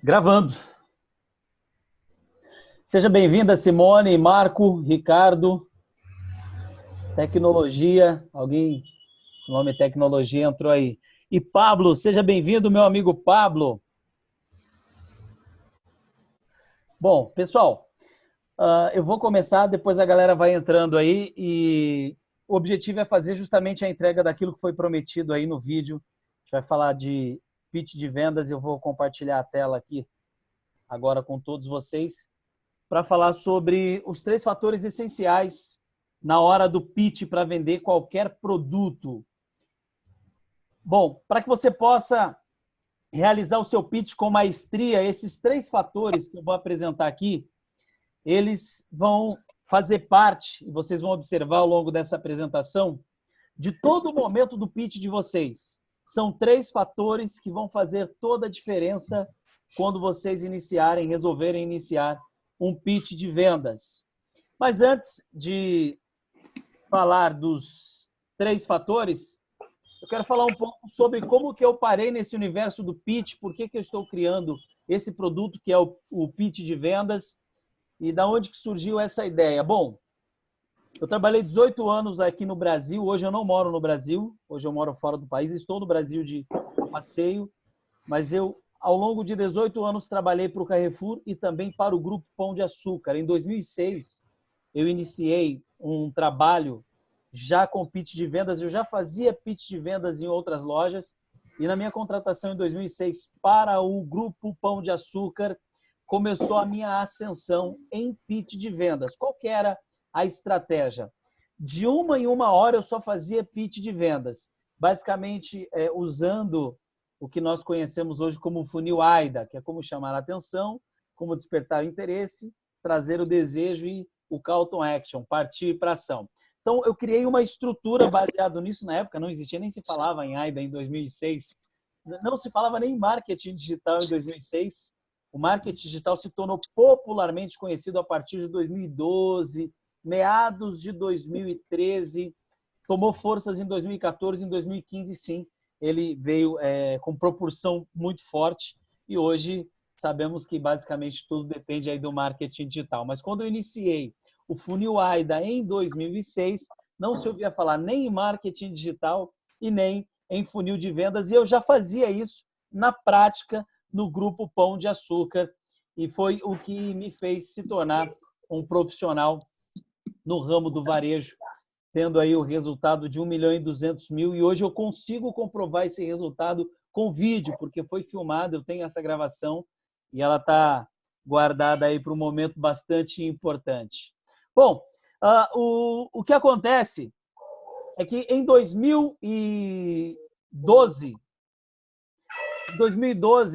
Gravando. Seja bem-vinda, Simone, Marco, Ricardo, Tecnologia. Alguém com o nome Tecnologia entrou aí. E Pablo, seja bem-vindo, meu amigo Pablo. Bom, pessoal, eu vou começar, depois a galera vai entrando aí e o objetivo é fazer justamente a entrega daquilo que foi prometido aí no vídeo. A gente vai falar de pitch de vendas, eu vou compartilhar a tela aqui agora com todos vocês, para falar sobre os 3 fatores essenciais na hora do pitch para vender qualquer produto. Bom, para que você possa realizar o seu pitch com maestria, esses 3 fatores que eu vou apresentar aqui, eles vão fazer parte, e vocês vão observar ao longo dessa apresentação, de todo o momento do pitch de vocês. São 3 fatores que vão fazer toda a diferença quando vocês resolverem iniciar um pitch de vendas. Mas antes de falar dos 3 fatores, eu quero falar um pouco sobre como que eu parei nesse universo do pitch, por que eu estou criando esse produto que é o pitch de vendas e da onde que surgiu essa ideia. Bom, eu trabalhei 18 anos aqui no Brasil, hoje eu não moro no Brasil, hoje eu moro fora do país, estou no Brasil de passeio, mas eu, ao longo de 18 anos, trabalhei para o Carrefour e também para o Grupo Pão de Açúcar. Em 2006, eu iniciei um trabalho já com pitch de vendas, eu já fazia pitch de vendas em outras lojas, e na minha contratação em 2006 para o Grupo Pão de Açúcar, começou a minha ascensão em pitch de vendas. Qual que era a estratégia? De uma em uma hora eu só fazia pitch de vendas, basicamente usando o que nós conhecemos hoje como funil AIDA, que é como chamar a atenção, como despertar o interesse, trazer o desejo e o call to action, partir para ação. Então, eu criei uma estrutura baseada nisso na época, não existia, nem se falava em AIDA em 2006, não se falava nem em marketing digital em 2006. O marketing digital se tornou popularmente conhecido a partir de 2012, meados de 2013, tomou forças em 2014, em 2015, sim, ele veio com proporção muito forte e hoje sabemos que basicamente tudo depende aí do marketing digital. Mas quando eu iniciei o Funil AIDA em 2006, não se ouvia falar nem em marketing digital e nem em funil de vendas, e eu já fazia isso na prática no Grupo Pão de Açúcar, e foi o que me fez se tornar um profissional no ramo do varejo, tendo aí o resultado de 1.200.000, e hoje eu consigo comprovar esse resultado com vídeo, porque foi filmado, eu tenho essa gravação e ela está guardada aí para um momento bastante importante. Bom, o que acontece é que em 2012,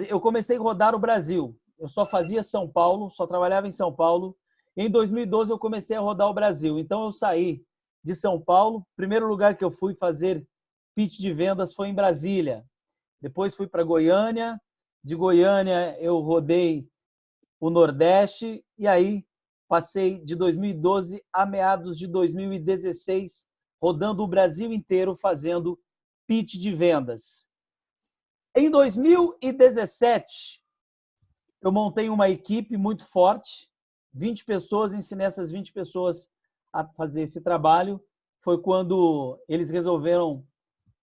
eu comecei a rodar o Brasil. Eu só fazia São Paulo, só trabalhava em São Paulo. Em 2012 eu comecei a rodar o Brasil. Então eu saí de São Paulo. Primeiro lugar que eu fui fazer pitch de vendas foi em Brasília. Depois fui para Goiânia. De Goiânia eu rodei o Nordeste e aí passei de 2012 a meados de 2016 rodando o Brasil inteiro fazendo pitch de vendas. Em 2017 eu montei uma equipe muito forte, 20 pessoas, ensinei essas 20 pessoas a fazer esse trabalho. Foi quando eles resolveram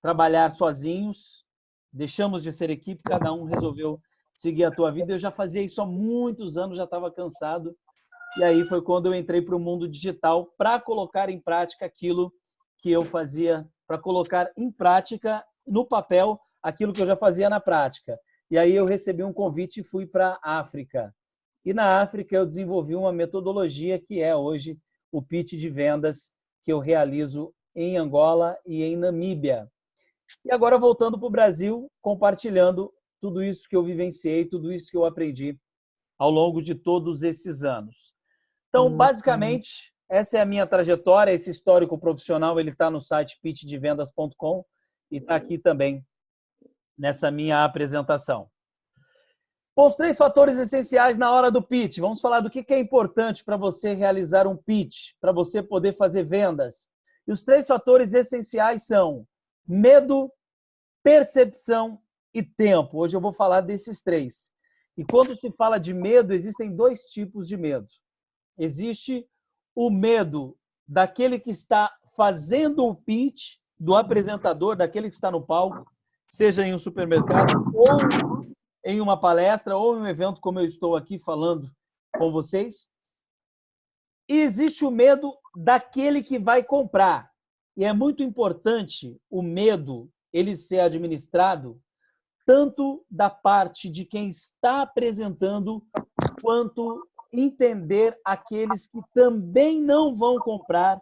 trabalhar sozinhos, deixamos de ser equipe, cada um resolveu seguir a tua vida. Eu já fazia isso há muitos anos, já estava cansado. E aí foi quando eu entrei para o mundo digital para colocar em prática aquilo que eu fazia, para colocar em prática no papel aquilo que eu já fazia na prática. E aí eu recebi um convite e fui para a África. E na África eu desenvolvi uma metodologia que é hoje o pitch de vendas que eu realizo em Angola e em Namíbia. E agora voltando para o Brasil, compartilhando tudo isso que eu vivenciei, tudo isso que eu aprendi ao longo de todos esses anos. Então, basicamente, essa é a minha trajetória, esse histórico profissional, ele está no site pitchdevendas.com e está aqui também nessa minha apresentação. Bom, os 3 fatores essenciais na hora do pitch. Vamos falar do que é importante para você realizar um pitch, para você poder fazer vendas. E os 3 fatores essenciais são medo, percepção e tempo. Hoje eu vou falar desses 3. E quando se fala de medo, existem dois tipos de medo. Existe o medo daquele que está fazendo o pitch, do apresentador, daquele que está no palco, seja em um supermercado, ou em uma palestra, ou em um evento como eu estou aqui falando com vocês. E existe o medo daquele que vai comprar. E é muito importante o medo ele ser administrado tanto da parte de quem está apresentando, quanto entender aqueles que também não vão comprar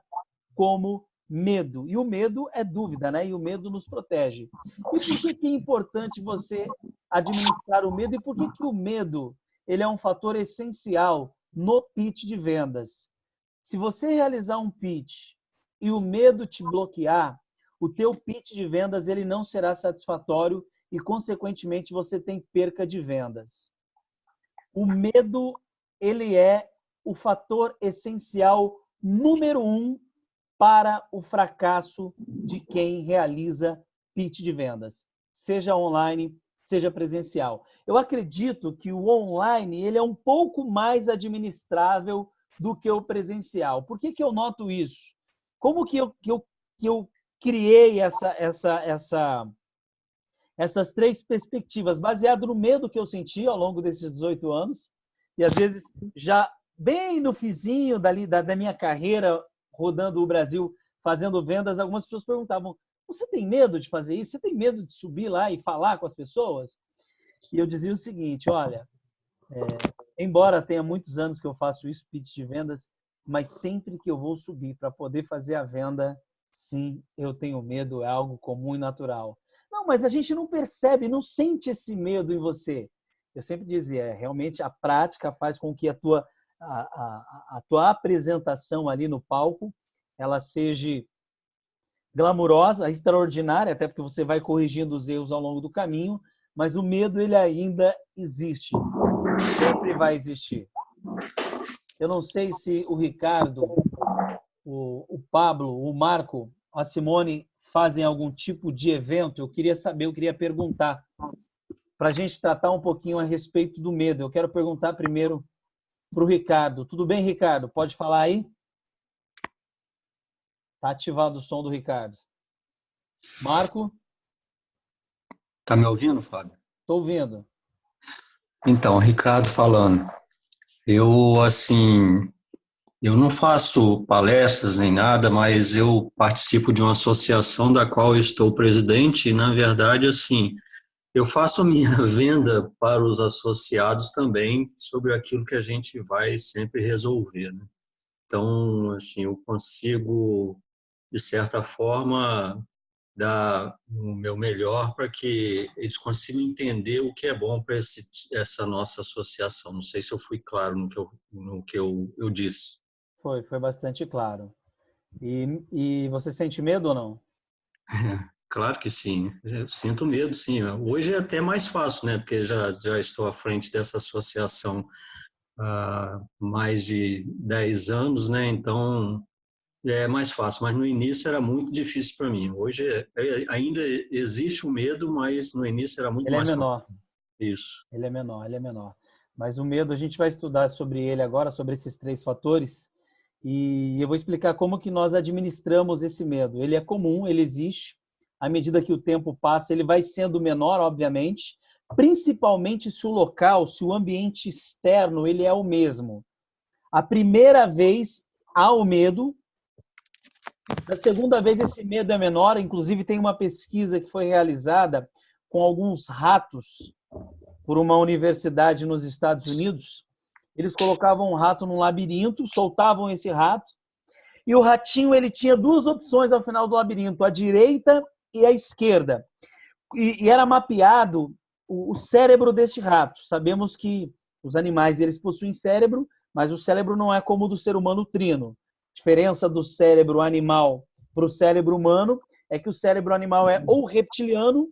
como medo. E o medo é dúvida, né? E o medo nos protege. E por que é importante você administrar o medo? E por que o medo ele é um fator essencial no pitch de vendas? Se você realizar um pitch e o medo te bloquear, o teu pitch de vendas ele não será satisfatório e, consequentemente, você tem perca de vendas. O medo ele é o fator essencial número 1 para o fracasso de quem realiza pitch de vendas, seja online, seja presencial. Eu acredito que o online ele é um pouco mais administrável do que o presencial. Por que eu noto isso? Como que eu criei essas três perspectivas, baseado no medo que eu senti ao longo desses 18 anos, e às vezes já bem no fizinho da minha carreira, rodando o Brasil, fazendo vendas, algumas pessoas perguntavam, você tem medo de fazer isso? Você tem medo de subir lá e falar com as pessoas? E eu dizia o seguinte, olha, embora tenha muitos anos que eu faço isso, pitch de vendas, mas sempre que eu vou subir para poder fazer a venda, sim, eu tenho medo, é algo comum e natural. Não, mas a gente não percebe, não sente esse medo em você. Eu sempre dizia, realmente a prática faz com que a tua apresentação ali no palco ela seja glamurosa, extraordinária, até porque você vai corrigindo os erros ao longo do caminho, mas o medo ele ainda existe, sempre vai existir. Eu não sei se o Ricardo, o Pablo, o Marco, a Simone fazem algum tipo de evento. Eu queria saber, eu queria perguntar, para a gente tratar um pouquinho a respeito do medo. Eu quero perguntar primeiro para o Ricardo. Tudo bem, Ricardo? Pode falar aí? Está ativado o som do Ricardo. Marco? Tá me ouvindo, Fábio? Estou ouvindo. Então, Ricardo falando. Eu não faço palestras nem nada, mas eu participo de uma associação da qual eu estou presidente e, na verdade, eu faço a minha venda para os associados também sobre aquilo que a gente vai sempre resolver, né? Então, eu consigo, de certa forma, dar o meu melhor para que eles consigam entender o que é bom para essa nossa associação. Não sei se eu fui claro no que eu disse. Foi bastante claro. E você sente medo ou não? Claro que sim, eu sinto medo, sim. Hoje é até mais fácil, né? Porque já estou à frente dessa associação há mais de 10 anos, né? Então é mais fácil, mas no início era muito difícil para mim. Hoje ainda existe o medo, mas no início era muito Ele é mais fácil. menor. Isso. Ele é menor, ele é menor. Mas o medo, a gente vai estudar sobre ele agora, sobre esses três fatores, e eu vou explicar como que nós administramos esse medo. Ele é comum, ele existe. À medida que o tempo passa, ele vai sendo menor, obviamente, principalmente se o local, se o ambiente externo, ele é o mesmo. A primeira vez há o medo, da segunda vez esse medo é menor, inclusive tem uma pesquisa que foi realizada com alguns ratos por uma universidade nos Estados Unidos. Eles colocavam um rato num labirinto, soltavam esse rato, e o ratinho ele tinha duas opções ao final do labirinto, a direita e a esquerda. E era mapeado o cérebro deste rato. Sabemos que os animais eles possuem cérebro, mas o cérebro não é como o do ser humano trino. A diferença do cérebro animal para o cérebro humano é que o cérebro animal é ou reptiliano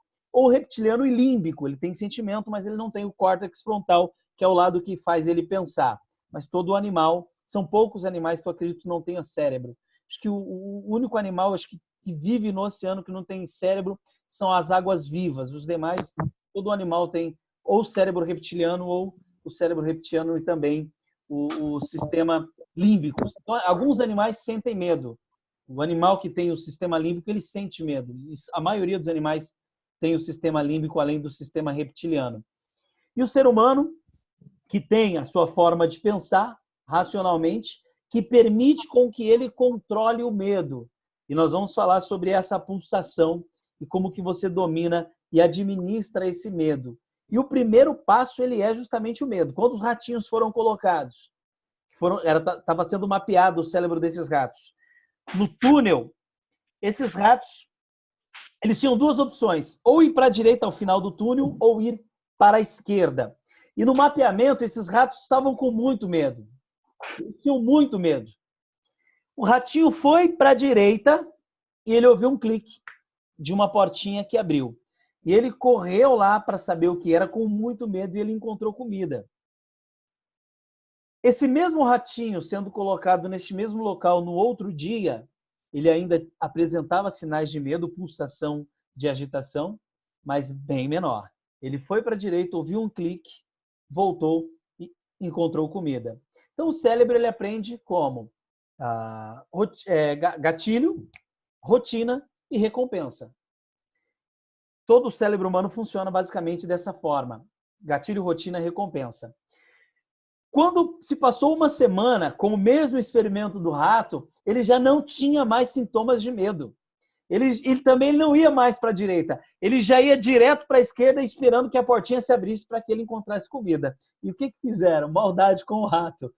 e límbico. Ele tem sentimento, mas ele não tem o córtex frontal, que é o lado que faz ele pensar. Mas todo animal, são poucos animais que eu acredito que não tenha cérebro. Acho que o único animal que vive no oceano que não tem cérebro são as águas vivas. Os demais, todo animal tem ou o cérebro reptiliano ou o cérebro reptiliano e também o sistema límbico. Então, alguns animais sentem medo. O animal que tem o sistema límbico, ele sente medo. A maioria dos animais tem o sistema límbico além do sistema reptiliano. E o ser humano, que tem a sua forma de pensar racionalmente, que permite com que ele controle o medo. E nós vamos falar sobre essa pulsação e como que você domina e administra esse medo. E o primeiro passo, ele é justamente o medo. Quando os ratinhos foram colocados, estava sendo mapeado o cérebro desses ratos. No túnel, esses ratos, eles tinham duas opções, ou ir para a direita ao final do túnel, ou ir para a esquerda. E no mapeamento, esses ratos estavam com muito medo. Eles tinham muito medo. O ratinho foi para a direita e ele ouviu um clique de uma portinha que abriu. E ele correu lá para saber o que era, com muito medo, e ele encontrou comida. Esse mesmo ratinho sendo colocado neste mesmo local no outro dia, ele ainda apresentava sinais de medo, pulsação de agitação, mas bem menor. Ele foi para a direita, ouviu um clique, voltou e encontrou comida. Então o cérebro ele aprende como gatilho, rotina e recompensa. Todo o cérebro humano funciona basicamente dessa forma. Gatilho, rotina, recompensa. Quando se passou uma semana com o mesmo experimento do rato, ele já não tinha mais sintomas de medo. Ele também não ia mais para a direita. Ele já ia direto para a esquerda, esperando que a portinha se abrisse para que ele encontrasse comida. E o que fizeram? Maldade com o rato.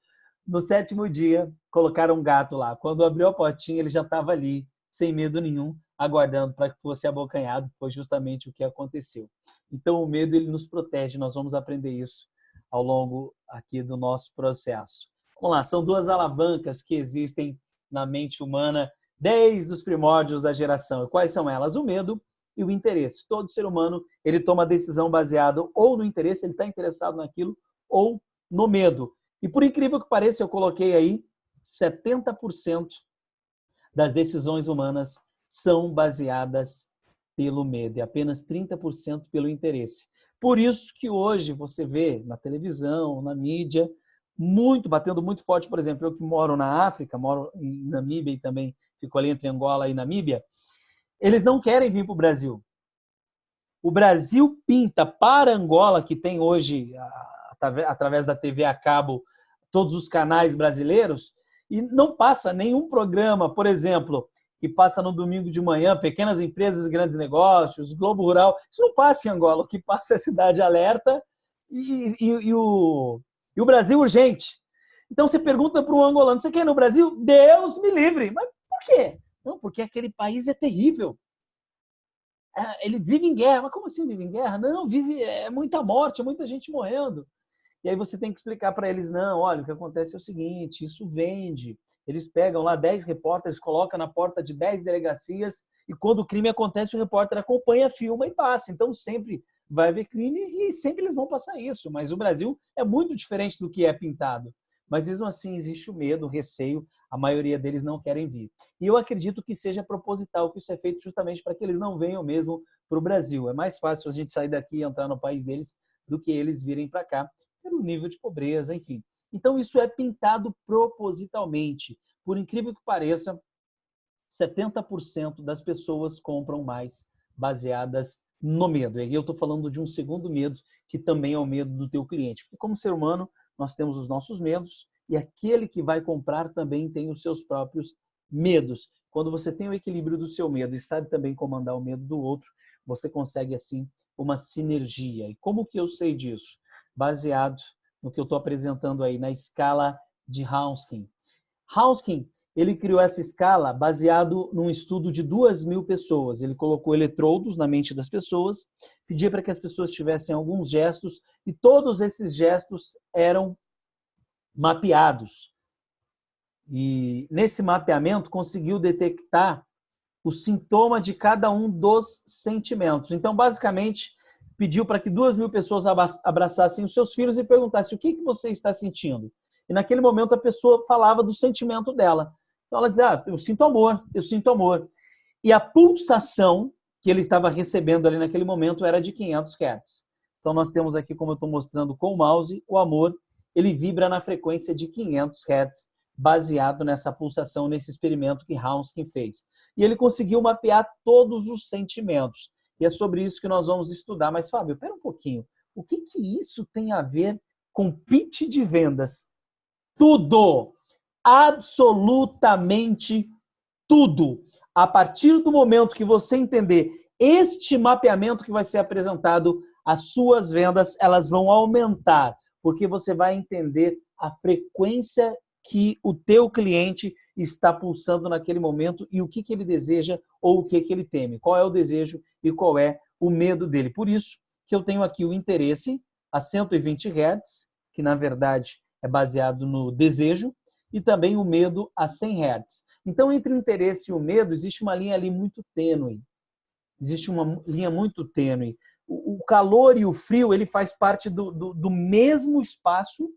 No 7º dia, colocaram um gato lá. Quando abriu a portinha, ele já estava ali, sem medo nenhum, aguardando para que fosse abocanhado. Foi justamente o que aconteceu. Então, o medo ele nos protege. Nós vamos aprender isso ao longo aqui do nosso processo. Vamos lá, são duas alavancas que existem na mente humana desde os primórdios da geração. E quais são elas? O medo e o interesse. Todo ser humano ele toma decisão baseado ou no interesse, ele está interessado naquilo, ou no medo. E por incrível que pareça, eu coloquei aí 70% das decisões humanas são baseadas pelo medo e apenas 30% pelo interesse. Por isso que hoje você vê na televisão, na mídia, batendo muito forte, por exemplo, eu que moro na África, moro em Namíbia e também fico ali entre Angola e Namíbia, eles não querem vir para o Brasil. O Brasil pinta para Angola, que tem hoje, através da TV a cabo, todos os canais brasileiros, e não passa nenhum programa, por exemplo, que passa no domingo de manhã, Pequenas Empresas e Grandes Negócios, Globo Rural, isso não passa em Angola, o que passa é Cidade Alerta e o Brasil Urgente. Então você pergunta para um angolano, você quer ir no Brasil? Deus me livre! Mas por quê? Não, porque aquele país é terrível. Ele vive em guerra. Mas como assim vive em guerra? Não, é muita morte, é muita gente morrendo. E aí você tem que explicar para eles, não, olha, o que acontece é o seguinte, isso vende. Eles pegam lá 10 repórteres, colocam na porta de 10 delegacias e quando o crime acontece, o repórter acompanha, filma e passa. Então sempre vai haver crime e sempre eles vão passar isso. Mas o Brasil é muito diferente do que é pintado. Mas mesmo assim existe o medo, o receio, a maioria deles não querem vir. E eu acredito que seja proposital, que isso é feito justamente para que eles não venham mesmo para o Brasil. É mais fácil a gente sair daqui e entrar no país deles do que eles virem para cá, pelo nível de pobreza, enfim. Então isso é pintado propositalmente. Por incrível que pareça, 70% das pessoas compram mais baseadas no medo. E aí eu estou falando de um segundo medo, que também é o medo do teu cliente. Porque como ser humano, nós temos os nossos medos e aquele que vai comprar também tem os seus próprios medos. Quando você tem o equilíbrio do seu medo e sabe também comandar o medo do outro, você consegue, assim, uma sinergia. E como que eu sei disso? Baseado no que eu estou apresentando aí, na escala de Hounskin. Hounskin, ele criou essa escala baseado num estudo de 2.000 pessoas. Ele colocou eletrodos na mente das pessoas, pedia para que as pessoas tivessem alguns gestos e todos esses gestos eram mapeados. E nesse mapeamento conseguiu detectar o sintoma de cada um dos sentimentos. Então, basicamente, pediu para que 2.000 pessoas abraçassem os seus filhos e perguntassem o que você está sentindo. E naquele momento a pessoa falava do sentimento dela. Então ela dizia, eu sinto amor, eu sinto amor. E a pulsação que ele estava recebendo ali naquele momento era de 500 Hz. Então, nós temos aqui, como eu estou mostrando com o mouse, o amor, ele vibra na frequência de 500 Hz, baseado nessa pulsação, nesse experimento que Hauskin fez. E ele conseguiu mapear todos os sentimentos. E é sobre isso que nós vamos estudar. Mas, Fábio, espera um pouquinho. O que isso tem a ver com pitch de vendas? Tudo! Absolutamente tudo! A partir do momento que você entender este mapeamento que vai ser apresentado, as suas vendas elas vão aumentar, porque você vai entender a frequência que o teu cliente está pulsando naquele momento e o que ele deseja ou o que ele teme. Qual é o desejo e qual é o medo dele. Por isso que eu tenho aqui o interesse a 120 Hz, que na verdade é baseado no desejo, e também o medo a 100 Hz. Então, entre o interesse e o medo, existe uma linha ali muito tênue. Existe uma linha muito tênue. O calor e o frio, ele faz parte do mesmo espaço,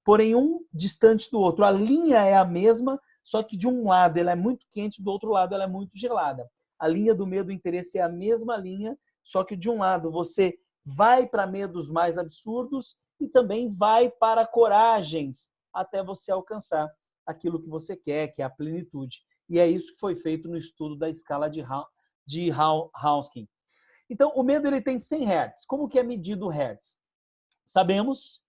porém um distante do outro. A linha é a mesma, só que de um lado ela é muito quente, do outro lado ela é muito gelada. A linha do medo e interesse é a mesma linha, só que de um lado você vai para medos mais absurdos e também vai para coragens até você alcançar aquilo que você quer, que é a plenitude. E é isso que foi feito no estudo da escala de Hauskin. Então, o medo ele tem 100 Hz. Como que é medido o Hertz? Sabemos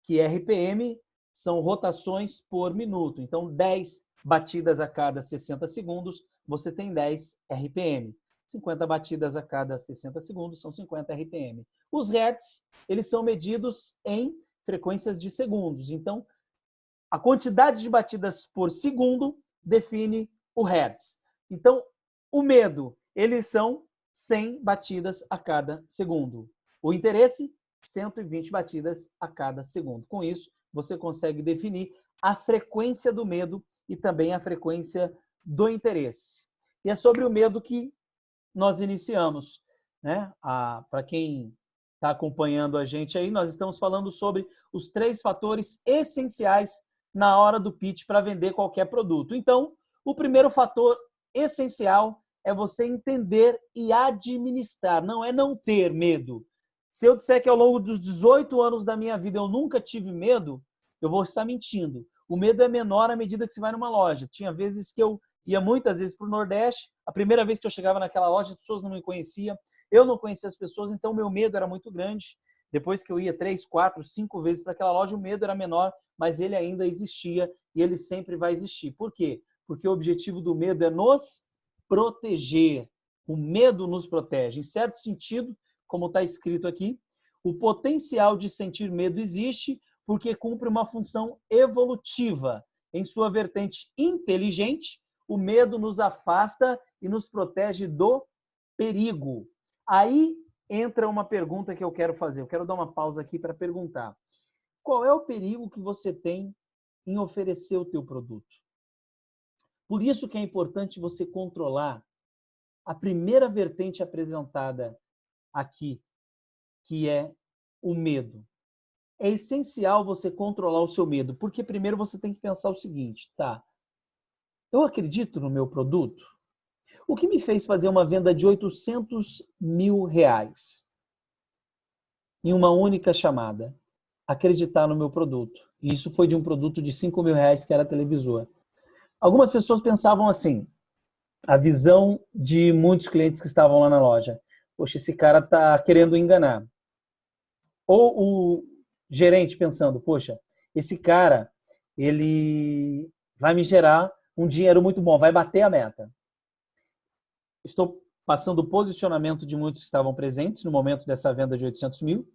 que RPM são rotações por minuto. Então, 10 batidas a cada 60 segundos, você tem 10 RPM. 50 batidas a cada 60 segundos são 50 RPM. Os Hertz, eles são medidos em frequências de segundos. Então, a quantidade de batidas por segundo define o Hertz. Então, o medo, eles são 100 batidas a cada segundo. O interesse, 120 batidas a cada segundo. Com isso, você consegue definir a frequência do medo e também a frequência do interesse. E é sobre o medo que nós iniciamos, né? Para quem está acompanhando a gente aí, nós estamos falando sobre os 3 fatores essenciais na hora do pitch para vender qualquer produto. Então, o primeiro fator essencial é você entender e administrar, não é não ter medo. Se eu disser que ao longo dos 18 anos da minha vida eu nunca tive medo, eu vou estar mentindo. O medo é menor à medida que você vai numa loja. Tinha vezes que eu ia muitas vezes para o Nordeste, a primeira vez que eu chegava naquela loja, as pessoas não me conheciam, eu não conhecia as pessoas, então o meu medo era muito grande. Depois que eu ia 3, 4, 5 vezes para aquela loja, o medo era menor, mas ele ainda existia e ele sempre vai existir. Por quê? Porque o objetivo do medo é nos proteger. O medo nos protege. Em certo sentido, como está escrito aqui, o potencial de sentir medo existe porque cumpre uma função evolutiva. Em sua vertente inteligente, o medo nos afasta e nos protege do perigo. Aí entra uma pergunta que eu quero fazer. Eu quero dar uma pausa aqui para perguntar. Qual é o perigo que você tem em oferecer o teu produto? Por isso que é importante você controlar a primeira vertente apresentada aqui, que é o medo. É essencial você controlar o seu medo, porque primeiro você tem que pensar o seguinte, tá? Eu acredito no meu produto? O que me fez fazer uma venda de R$800 mil em uma única chamada? Acreditar no meu produto. E isso foi de um produto de R$5 mil que era televisor. Algumas pessoas pensavam assim, a visão de muitos clientes que estavam lá na loja. Poxa, esse cara está querendo enganar. Ou o gerente pensando, poxa, esse cara, ele vai me gerar um dinheiro muito bom, vai bater a meta. Estou passando o posicionamento de muitos que estavam presentes no momento dessa venda de 800 mil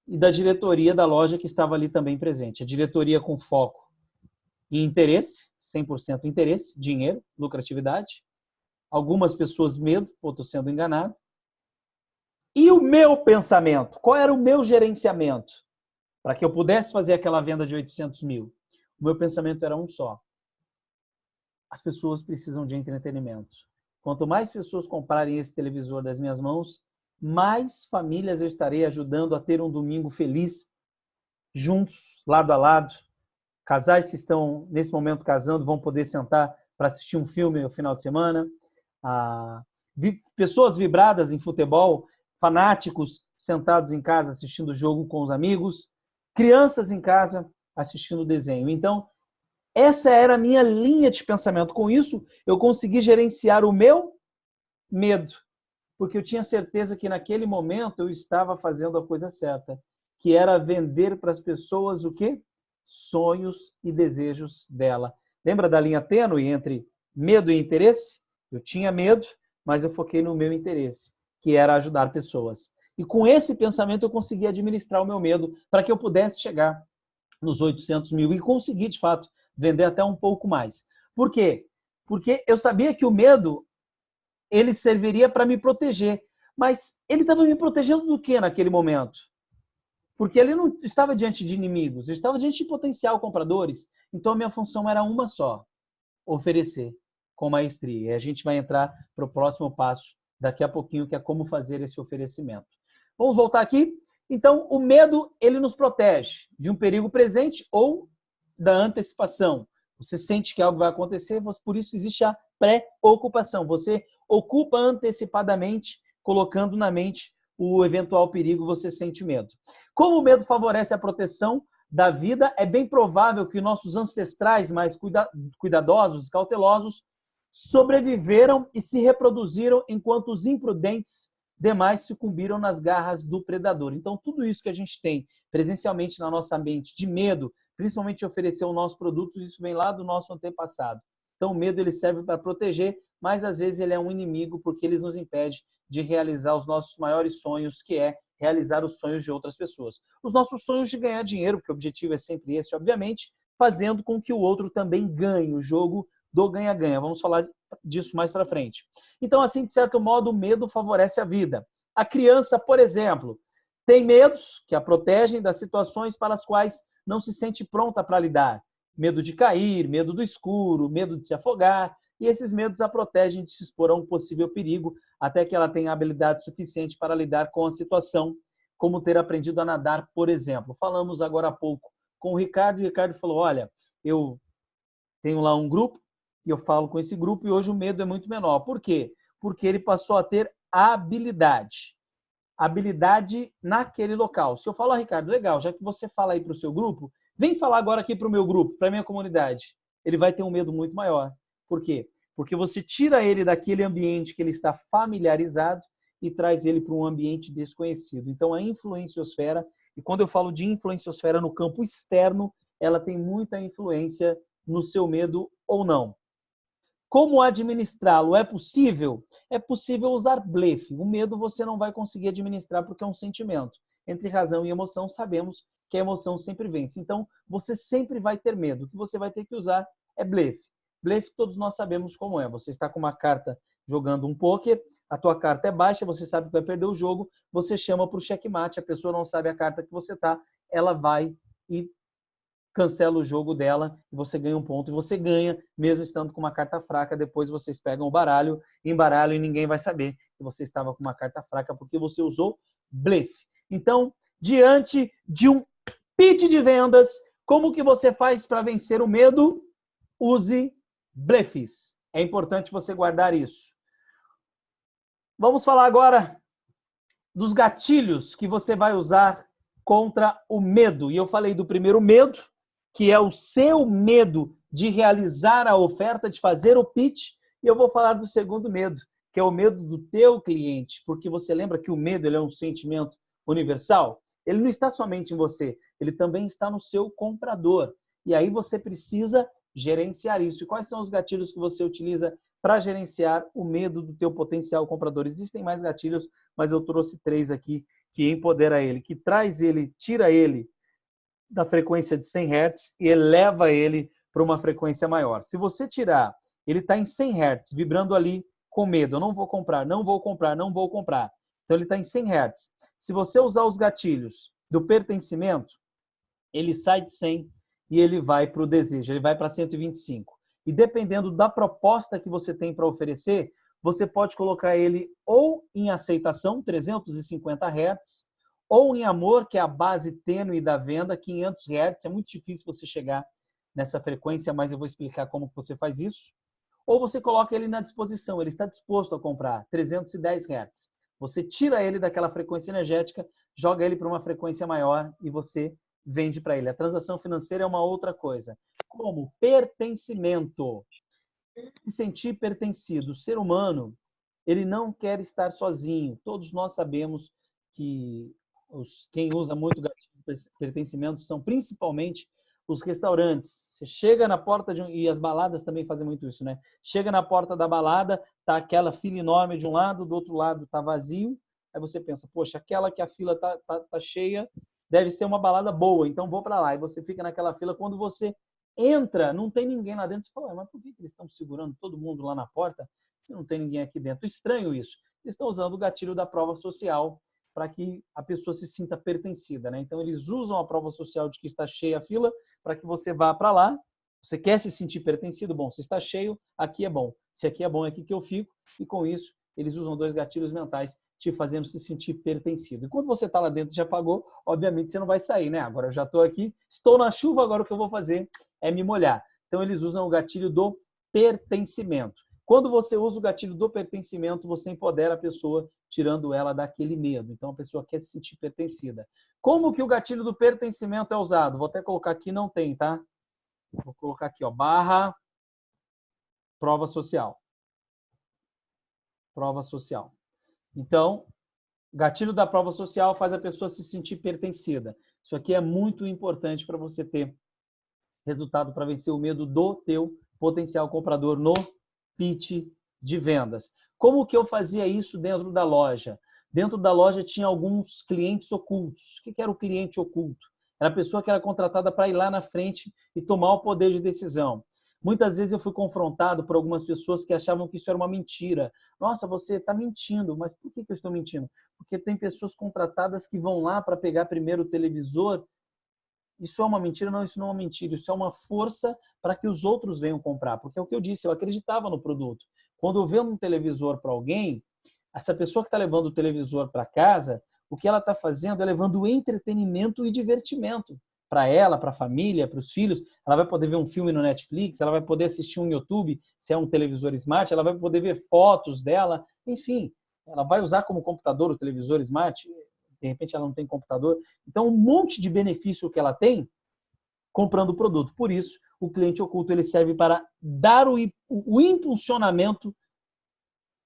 e da diretoria da loja que estava ali também presente. A diretoria com foco em interesse, 100% interesse, dinheiro, lucratividade. Algumas pessoas medo, estou sendo enganado. E o meu pensamento? Qual era o meu gerenciamento? Para que eu pudesse fazer aquela venda de 800 mil. O meu pensamento era um só. As pessoas precisam de entretenimento. Quanto mais pessoas comprarem esse televisor das minhas mãos, mais famílias eu estarei ajudando a ter um domingo feliz, juntos, lado a lado. Casais que estão, nesse momento, casando, vão poder sentar para assistir um filme no final de semana. Pessoas vibradas em futebol, fanáticos, sentados em casa assistindo o jogo com os amigos, crianças em casa assistindo desenho. Então, essa era a minha linha de pensamento. Com isso, eu consegui gerenciar o meu medo, porque eu tinha certeza que naquele momento eu estava fazendo a coisa certa, que era vender para as pessoas o quê? Sonhos e desejos dela. Lembra da linha tênue entre medo e interesse? Eu tinha medo, mas eu foquei no meu interesse, que era ajudar pessoas. E com esse pensamento eu consegui administrar o meu medo para que eu pudesse chegar nos 800 mil e consegui, de fato, vender até um pouco mais. Por quê? Porque eu sabia que o medo ele serviria para me proteger. Mas ele estava me protegendo do que naquele momento? Porque ele não estava diante de inimigos, eu estava diante de potencial compradores. Então a minha função era uma só: oferecer com maestria. E a gente vai entrar para o próximo passo daqui a pouquinho, que é como fazer esse oferecimento. Vamos voltar aqui? Então, o medo, ele nos protege de um perigo presente ou da antecipação. Você sente que algo vai acontecer, por isso existe a pré-ocupação. Você ocupa antecipadamente, colocando na mente o eventual perigo, você sente medo. Como o medo favorece a proteção da vida, é bem provável que nossos ancestrais mais cuidadosos, cautelosos, sobreviveram e se reproduziram enquanto os imprudentes demais sucumbiram nas garras do predador. Então, tudo isso que a gente tem presencialmente na nossa mente de medo, principalmente de oferecer o nosso produto, isso vem lá do nosso antepassado. Então, o medo ele serve para proteger, mas às vezes ele é um inimigo porque ele nos impede de realizar os nossos maiores sonhos, que é realizar os sonhos de outras pessoas. Os nossos sonhos de ganhar dinheiro, porque o objetivo é sempre esse, obviamente, fazendo com que o outro também ganhe, o jogo do ganha-ganha. Vamos falar disso mais para frente. Então, assim, de certo modo, o medo favorece a vida. A criança, por exemplo, tem medos que a protegem das situações para as quais não se sente pronta para lidar. Medo de cair, medo do escuro, medo de se afogar. E esses medos a protegem de se expor a um possível perigo, até que ela tenha habilidade suficiente para lidar com a situação, como ter aprendido a nadar, por exemplo. Falamos agora há pouco com o Ricardo, e o Ricardo falou, olha, eu tenho lá um grupo, e eu falo com esse grupo, e hoje o medo é muito menor. Por quê? Porque ele passou a ter habilidade. Habilidade naquele local. Se eu falar, Ricardo, legal, já que você fala aí para o seu grupo, vem falar agora aqui para o meu grupo, para a minha comunidade. Ele vai ter um medo muito maior. Por quê? Porque você tira ele daquele ambiente que ele está familiarizado e traz ele para um ambiente desconhecido. Então, a influenciosfera, e quando eu falo de influenciosfera no campo externo, ela tem muita influência no seu medo ou não. Como administrá-lo? É possível? É possível usar blefe. O medo você não vai conseguir administrar porque é um sentimento. Entre razão e emoção, sabemos que a emoção sempre vence. Então, você sempre vai ter medo. O que você vai ter que usar é blefe. Blefe, todos nós sabemos como é. Você está com uma carta jogando um pôquer, a tua carta é baixa, você sabe que vai perder o jogo, você chama para o checkmate, a pessoa não sabe a carta que você está, ela vai e cancela o jogo dela e você ganha um ponto. E você ganha, mesmo estando com uma carta fraca. Depois vocês pegam o baralho, embaralham e ninguém vai saber que você estava com uma carta fraca porque você usou blefe. Então, diante de um pitch de vendas, como que você faz para vencer o medo? Use blefes. É importante você guardar isso. Vamos falar agora dos gatilhos que você vai usar contra o medo. E eu falei do primeiro medo, que é o seu medo de realizar a oferta, de fazer o pitch, e eu vou falar do segundo medo, que é o medo do teu cliente, porque você lembra que o medo ele é um sentimento universal? Ele não está somente em você, ele também está no seu comprador. E aí você precisa gerenciar isso. E quais são os gatilhos que você utiliza para gerenciar o medo do teu potencial comprador? Existem mais gatilhos, mas eu trouxe 3 aqui que empodera ele, que traz ele, tira ele da frequência de 100 Hz e eleva ele para uma frequência maior. Se você tirar, ele está em 100 Hz, vibrando ali com medo, eu não vou comprar, não vou comprar, não vou comprar. Então ele está em 100 Hz. Se você usar os gatilhos do pertencimento, ele sai de 100 e ele vai para o desejo, ele vai para 125. E dependendo da proposta que você tem para oferecer, você pode colocar ele ou em aceitação, 350 Hz, ou em amor, que é a base tênue da venda, 500 Hz. É muito difícil você chegar nessa frequência, mas eu vou explicar como você faz isso. Ou você coloca ele na disposição, ele está disposto a comprar, 310 Hz. Você tira ele daquela frequência energética, joga ele para uma frequência maior e você vende para ele. A transação financeira é uma outra coisa. Como pertencimento. Se sentir pertencido. O ser humano, ele não quer estar sozinho. Todos nós sabemos que quem usa muito gatilho de pertencimento são principalmente os restaurantes. Você chega na porta e as baladas também fazem muito isso, né? Chega na porta da balada, tá aquela fila enorme de um lado, do outro lado tá vazio. Aí você pensa, poxa, aquela que a fila tá cheia, deve ser uma balada boa, então vou para lá. E você fica naquela fila. Quando você entra, não tem ninguém lá dentro. Você fala, mas por que eles estão segurando todo mundo lá na porta se não tem ninguém aqui dentro? Estranho isso. Eles estão usando o gatilho da prova social para que a pessoa se sinta pertencida, né? Então, eles usam a prova social de que está cheia a fila para que você vá para lá. Você quer se sentir pertencido? Bom, se está cheio, aqui é bom. Se aqui é bom, é aqui que eu fico. E com isso, eles usam 2 gatilhos mentais te fazendo se sentir pertencido. E quando você está lá dentro e já pagou, obviamente você não vai sair, né? Agora eu já estou aqui, estou na chuva, agora o que eu vou fazer é me molhar. Então, eles usam o gatilho do pertencimento. Quando você usa o gatilho do pertencimento, você empodera a pessoa, tirando ela daquele medo. Então, a pessoa quer se sentir pertencida. Como que o gatilho do pertencimento é usado? Vou até colocar aqui, não tem, tá? Vou colocar aqui, ó, barra prova social. Prova social. Então, o gatilho da prova social faz a pessoa se sentir pertencida. Isso aqui é muito importante para você ter resultado para vencer o medo do teu potencial comprador no pitch de vendas. Como que eu fazia isso dentro da loja? Dentro da loja tinha alguns clientes ocultos. O que era o cliente oculto? Era a pessoa que era contratada para ir lá na frente e tomar o poder de decisão. Muitas vezes eu fui confrontado por algumas pessoas que achavam que isso era uma mentira. Nossa, você está mentindo. Mas por que eu estou mentindo? Porque tem pessoas contratadas que vão lá para pegar primeiro o televisor. Isso é uma mentira? Não, isso não é uma mentira. Isso é uma força para que os outros venham comprar. Porque é o que eu disse, eu acreditava no produto. Quando eu vendo um televisor para alguém, essa pessoa que está levando o televisor para casa, o que ela está fazendo é levando entretenimento e divertimento para ela, para a família, para os filhos. Ela vai poder ver um filme no Netflix, ela vai poder assistir um YouTube, se é um televisor smart, ela vai poder ver fotos dela, enfim. Ela vai usar como computador o televisor smart, de repente ela não tem computador. Então, um monte de benefício que ela tem comprando o produto. Por isso, o cliente oculto ele serve para dar o impulsionamento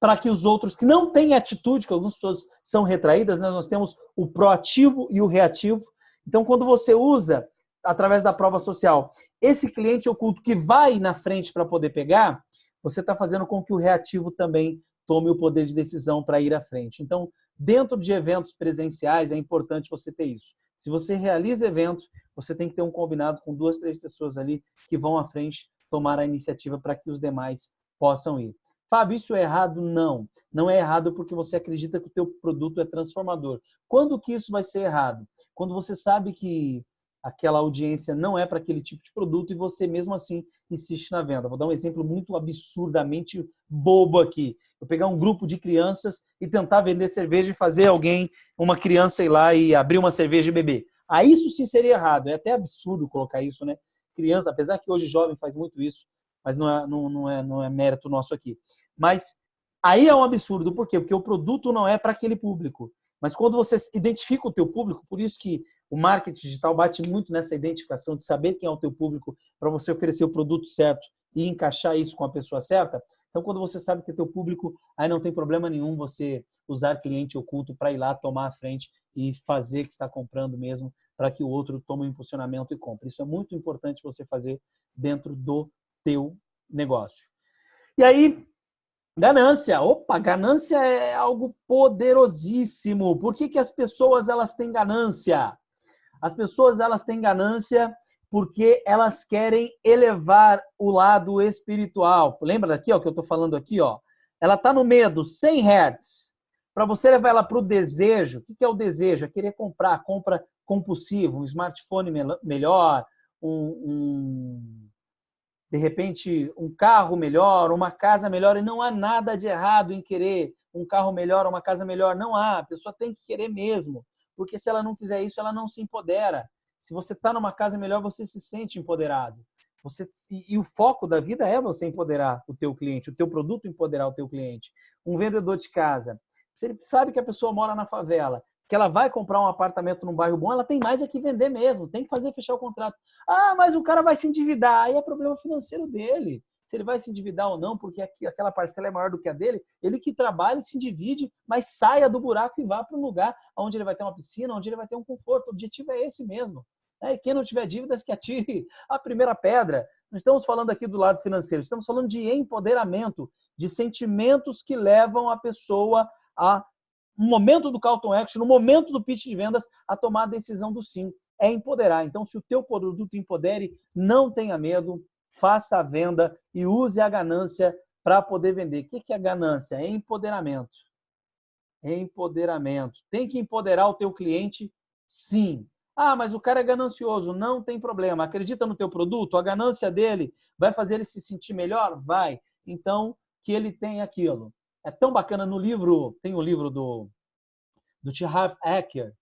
para que os outros que não têm atitude, que algumas pessoas são retraídas, né? Nós temos o proativo e o reativo. Então, quando você usa, através da prova social, esse cliente oculto que vai na frente para poder pegar, você está fazendo com que o reativo também tome o poder de decisão para ir à frente. Então, dentro de eventos presenciais, é importante você ter isso. Se você realiza eventos, você tem que ter um combinado com 2, 3 pessoas ali que vão à frente tomar a iniciativa para que os demais possam ir. Fábio, isso é errado? Não. Não é errado porque você acredita que o teu produto é transformador. Quando que isso vai ser errado? Quando você sabe que aquela audiência não é para aquele tipo de produto e você mesmo assim insiste na venda. Vou dar um exemplo muito absurdamente bobo aqui. Eu pegar um grupo de crianças e tentar vender cerveja e fazer uma criança ir lá e abrir uma cerveja e beber. Aí isso sim seria errado. É até absurdo colocar isso, né? Criança, apesar que hoje jovem faz muito isso, mas não é mérito nosso aqui. Mas aí é um absurdo. Por quê? Porque o produto não é para aquele público. Mas quando você identifica o teu público, por isso que o marketing digital bate muito nessa identificação de saber quem é o teu público para você oferecer o produto certo e encaixar isso com a pessoa certa. Então, quando você sabe que é teu público, aí não tem problema nenhum você usar cliente oculto para ir lá tomar a frente e fazer que está comprando mesmo para que o outro tome um impulsionamento e compre. Isso é muito importante você fazer dentro do teu negócio. E aí, ganância. Opa, ganância é algo poderosíssimo. Por que as pessoas elas têm ganância? As pessoas elas têm ganância porque elas querem elevar o lado espiritual. Lembra daqui, ó, que eu estou falando aqui, ó? Ela está no medo, 100 Hz. Para você levar ela para o desejo, o que é o desejo? É querer comprar, compra compulsiva, um smartphone melhor, de repente, um carro melhor, uma casa melhor, e não há nada de errado em querer um carro melhor, uma casa melhor, não há, a pessoa tem que querer mesmo, porque se ela não quiser isso, ela não se empodera. Se você está numa casa melhor, você se sente empoderado. E o foco da vida é você empoderar o teu cliente, o teu produto empoderar o teu cliente. Um vendedor de casa Se ele sabe que a pessoa mora na favela, que ela vai comprar um apartamento num bairro bom, ela tem mais é que vender mesmo, tem que fazer fechar o contrato. Ah, mas o cara vai se endividar, aí é problema financeiro dele. Se ele vai se endividar ou não, porque aquela parcela é maior do que a dele, ele que trabalha, se endivide, mas saia do buraco e vá para um lugar onde ele vai ter uma piscina, onde ele vai ter um conforto. O objetivo é esse mesmo. E quem não tiver dívidas, que atire a primeira pedra. Não estamos falando aqui do lado financeiro, estamos falando de empoderamento, de sentimentos que levam a pessoa a, no momento do call to action, no momento do pitch de vendas, a tomar a decisão do sim. É empoderar. Então, se o teu produto empodere, não tenha medo, faça a venda e use a ganância para poder vender. O que é ganância? É empoderamento. É empoderamento. Tem que empoderar o teu cliente, sim. Ah, mas o cara é ganancioso. Não tem problema. Acredita no teu produto? A ganância dele vai fazer ele se sentir melhor? Vai. Então, que ele tenha aquilo. É tão bacana no livro, tem o livro do T. Harv Eker,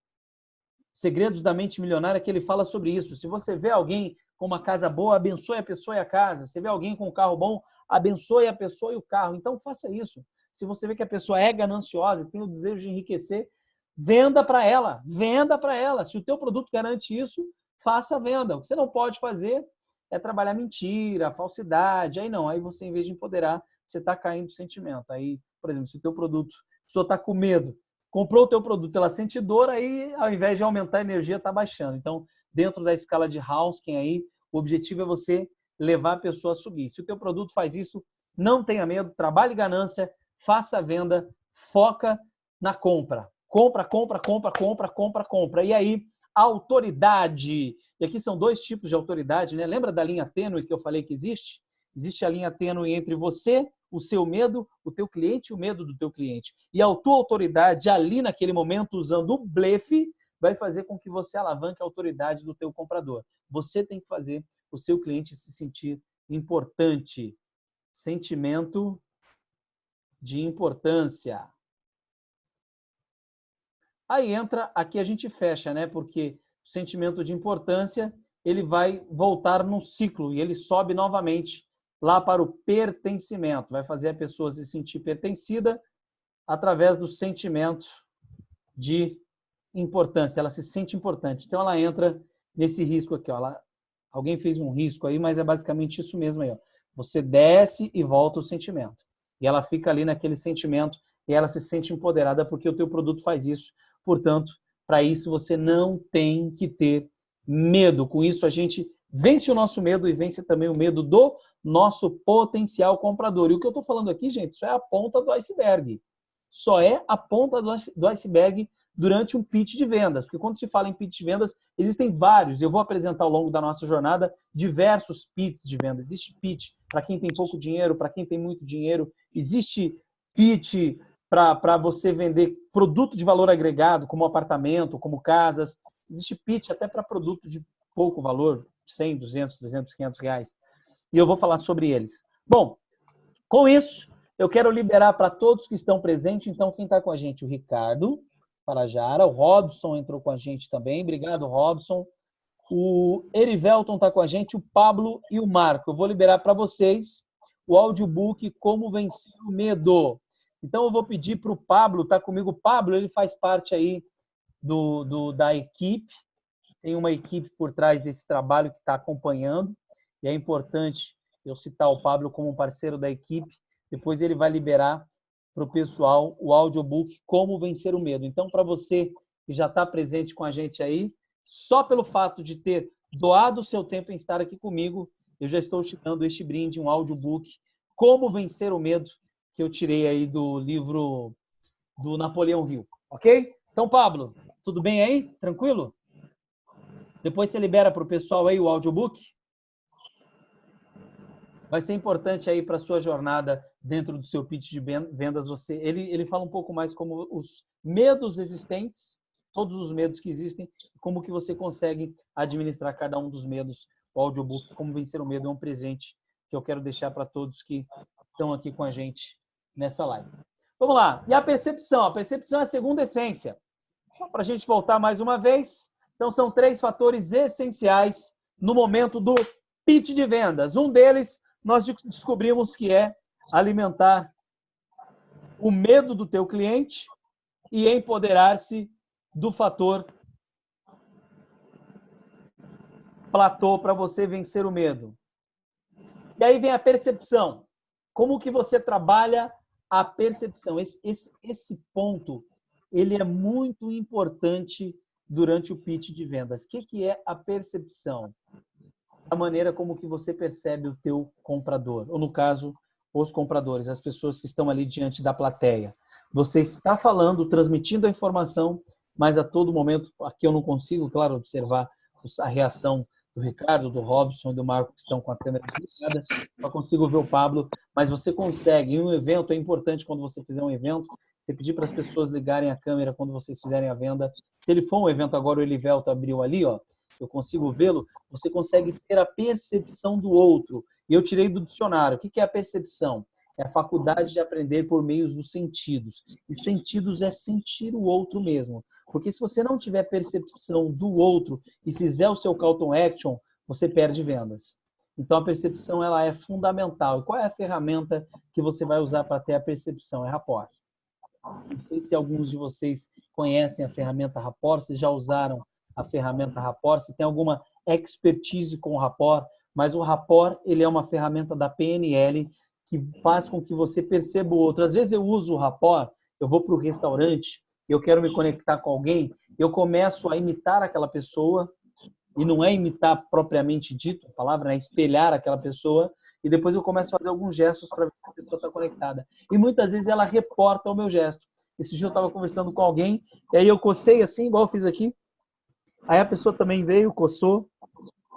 Segredos da Mente Milionária, que ele fala sobre isso. Se você vê alguém com uma casa boa, abençoe a pessoa e a casa. Se vê alguém com um carro bom, abençoe a pessoa e o carro. Então, faça isso. Se você vê que a pessoa é gananciosa e tem o desejo de enriquecer, venda para ela. Venda para ela. Se o teu produto garante isso, faça a venda. O que você não pode fazer é trabalhar mentira, falsidade. Aí não. Aí você, em vez de empoderar, você está caindo no sentimento. Aí, por exemplo, se o teu produto, a pessoa está com medo, comprou o teu produto, ela sente dor, aí ao invés de aumentar a energia, está baixando. Então, dentro da escala de Hausken aí, o objetivo é você levar a pessoa a subir. Se o teu produto faz isso, não tenha medo, trabalhe ganância, faça a venda, foca na compra. Compra, compra, compra, compra, compra, compra. E aí, autoridade. E aqui são dois tipos de autoridade, né? Lembra da linha tênue que eu falei que existe? Existe a linha tênue entre você, o seu medo, o teu cliente e o medo do teu cliente. E a tua autoridade ali naquele momento, usando o blefe, vai fazer com que você alavanque a autoridade do teu comprador. Você tem que fazer o seu cliente se sentir importante. Sentimento de importância. Aí entra, aqui a gente fecha, né? Porque o sentimento de importância, ele vai voltar num ciclo e ele sobe novamente lá para o pertencimento. Vai fazer a pessoa se sentir pertencida através do sentimento de importância. Ela se sente importante. Então, ela entra nesse risco aqui. Ó. Alguém fez um risco aí, mas é basicamente isso mesmo aí. Ó. Você desce e volta o sentimento. E ela fica ali naquele sentimento e ela se sente empoderada porque o teu produto faz isso. Portanto, para isso você não tem que ter medo. Com isso, a gente vence o nosso medo e vence também o medo do nosso potencial comprador. E o que eu estou falando aqui, gente, isso é a ponta do iceberg. Só é a ponta do iceberg durante um pitch de vendas. Porque quando se fala em pitch de vendas, existem vários. Eu vou apresentar ao longo da nossa jornada diversos pitches de vendas. Existe pitch para quem tem pouco dinheiro, para quem tem muito dinheiro. Existe pitch para você vender produto de valor agregado, como apartamento, como casas. Existe pitch até para produto de pouco valor, 100, 200, 300, 500 reais. E eu vou falar sobre eles. Bom, com isso, eu quero liberar para todos que estão presentes. Então, quem está com a gente? O Ricardo Parajara, o Robson entrou com a gente também. Obrigado, Robson. O Erivelton está com a gente, o Pablo e o Marco. Eu vou liberar para vocês o audiobook Como Vencer o Medo. Então, eu vou pedir para o Pablo, está comigo. O Pablo, ele faz parte aí da equipe. Tem uma equipe por trás desse trabalho que está acompanhando. E é importante eu citar o Pablo como um parceiro da equipe. Depois ele vai liberar para o pessoal o audiobook Como Vencer o Medo. Então, para você que já está presente com a gente aí, só pelo fato de ter doado o seu tempo em estar aqui comigo, eu já estou te dando este brinde, um audiobook Como Vencer o Medo, que eu tirei aí do livro do Napoleão Hill. Ok? Então, Pablo, tudo bem aí? Tranquilo? Depois você libera para o pessoal aí o audiobook. Vai ser importante aí para a sua jornada dentro do seu pitch de vendas. Ele fala um pouco mais como os medos existentes, todos os medos que existem, como que você consegue administrar cada um dos medos. O audiobook Como Vencer o Medo é um presente que eu quero deixar para todos que estão aqui com a gente nessa live. Vamos lá. E a percepção? A percepção é a segunda essência. Só para a gente voltar mais uma vez. Então, são 3 fatores essenciais no momento do pitch de vendas. Um deles, nós descobrimos que é alimentar o medo do teu cliente. e empoderar-se do fator platô para você vencer o medo. E aí vem a percepção. Como que você trabalha a percepção? Esse ponto, ele é muito importante durante o pitch de vendas. O que é a percepção? A maneira como que você percebe o teu comprador, ou no caso, os compradores, as pessoas que estão ali diante da plateia. Você está falando, transmitindo a informação, mas a todo momento, aqui eu não consigo, claro, observar a reação do Ricardo, do Robson e do Marco, que estão com a câmera ligada, só consigo ver o Pablo, mas você consegue. Em um evento, é importante quando você fizer um evento, você pedir para as pessoas ligarem a câmera quando vocês fizerem a venda. Se ele for um evento agora, o Elivelto abriu ali, ó, eu consigo vê-lo, você consegue ter a percepção do outro. E eu tirei do dicionário. O que é a percepção? É a faculdade de aprender por meio dos sentidos. E sentidos é sentir o outro mesmo. Porque se você não tiver percepção do outro e fizer o seu call to action, você perde vendas. Então, a percepção ela é fundamental. E qual é a ferramenta que você vai usar para ter a percepção? É rapport. Não sei se alguns de vocês conhecem a ferramenta rapport, se já usaram a ferramenta rapport, se tem alguma expertise com o rapport, mas o rapport ele é uma ferramenta da PNL que faz com que você perceba o outro. Às vezes eu uso o rapport, eu vou para o restaurante, eu quero me conectar com alguém, eu começo a imitar aquela pessoa, e não é imitar propriamente dito, a palavra é espelhar aquela pessoa, e depois eu começo a fazer alguns gestos para ver se a pessoa está conectada. E muitas vezes ela reporta o meu gesto. Esse dia eu estava conversando com alguém, e aí eu cocei assim, igual eu fiz aqui, aí a pessoa também veio, coçou,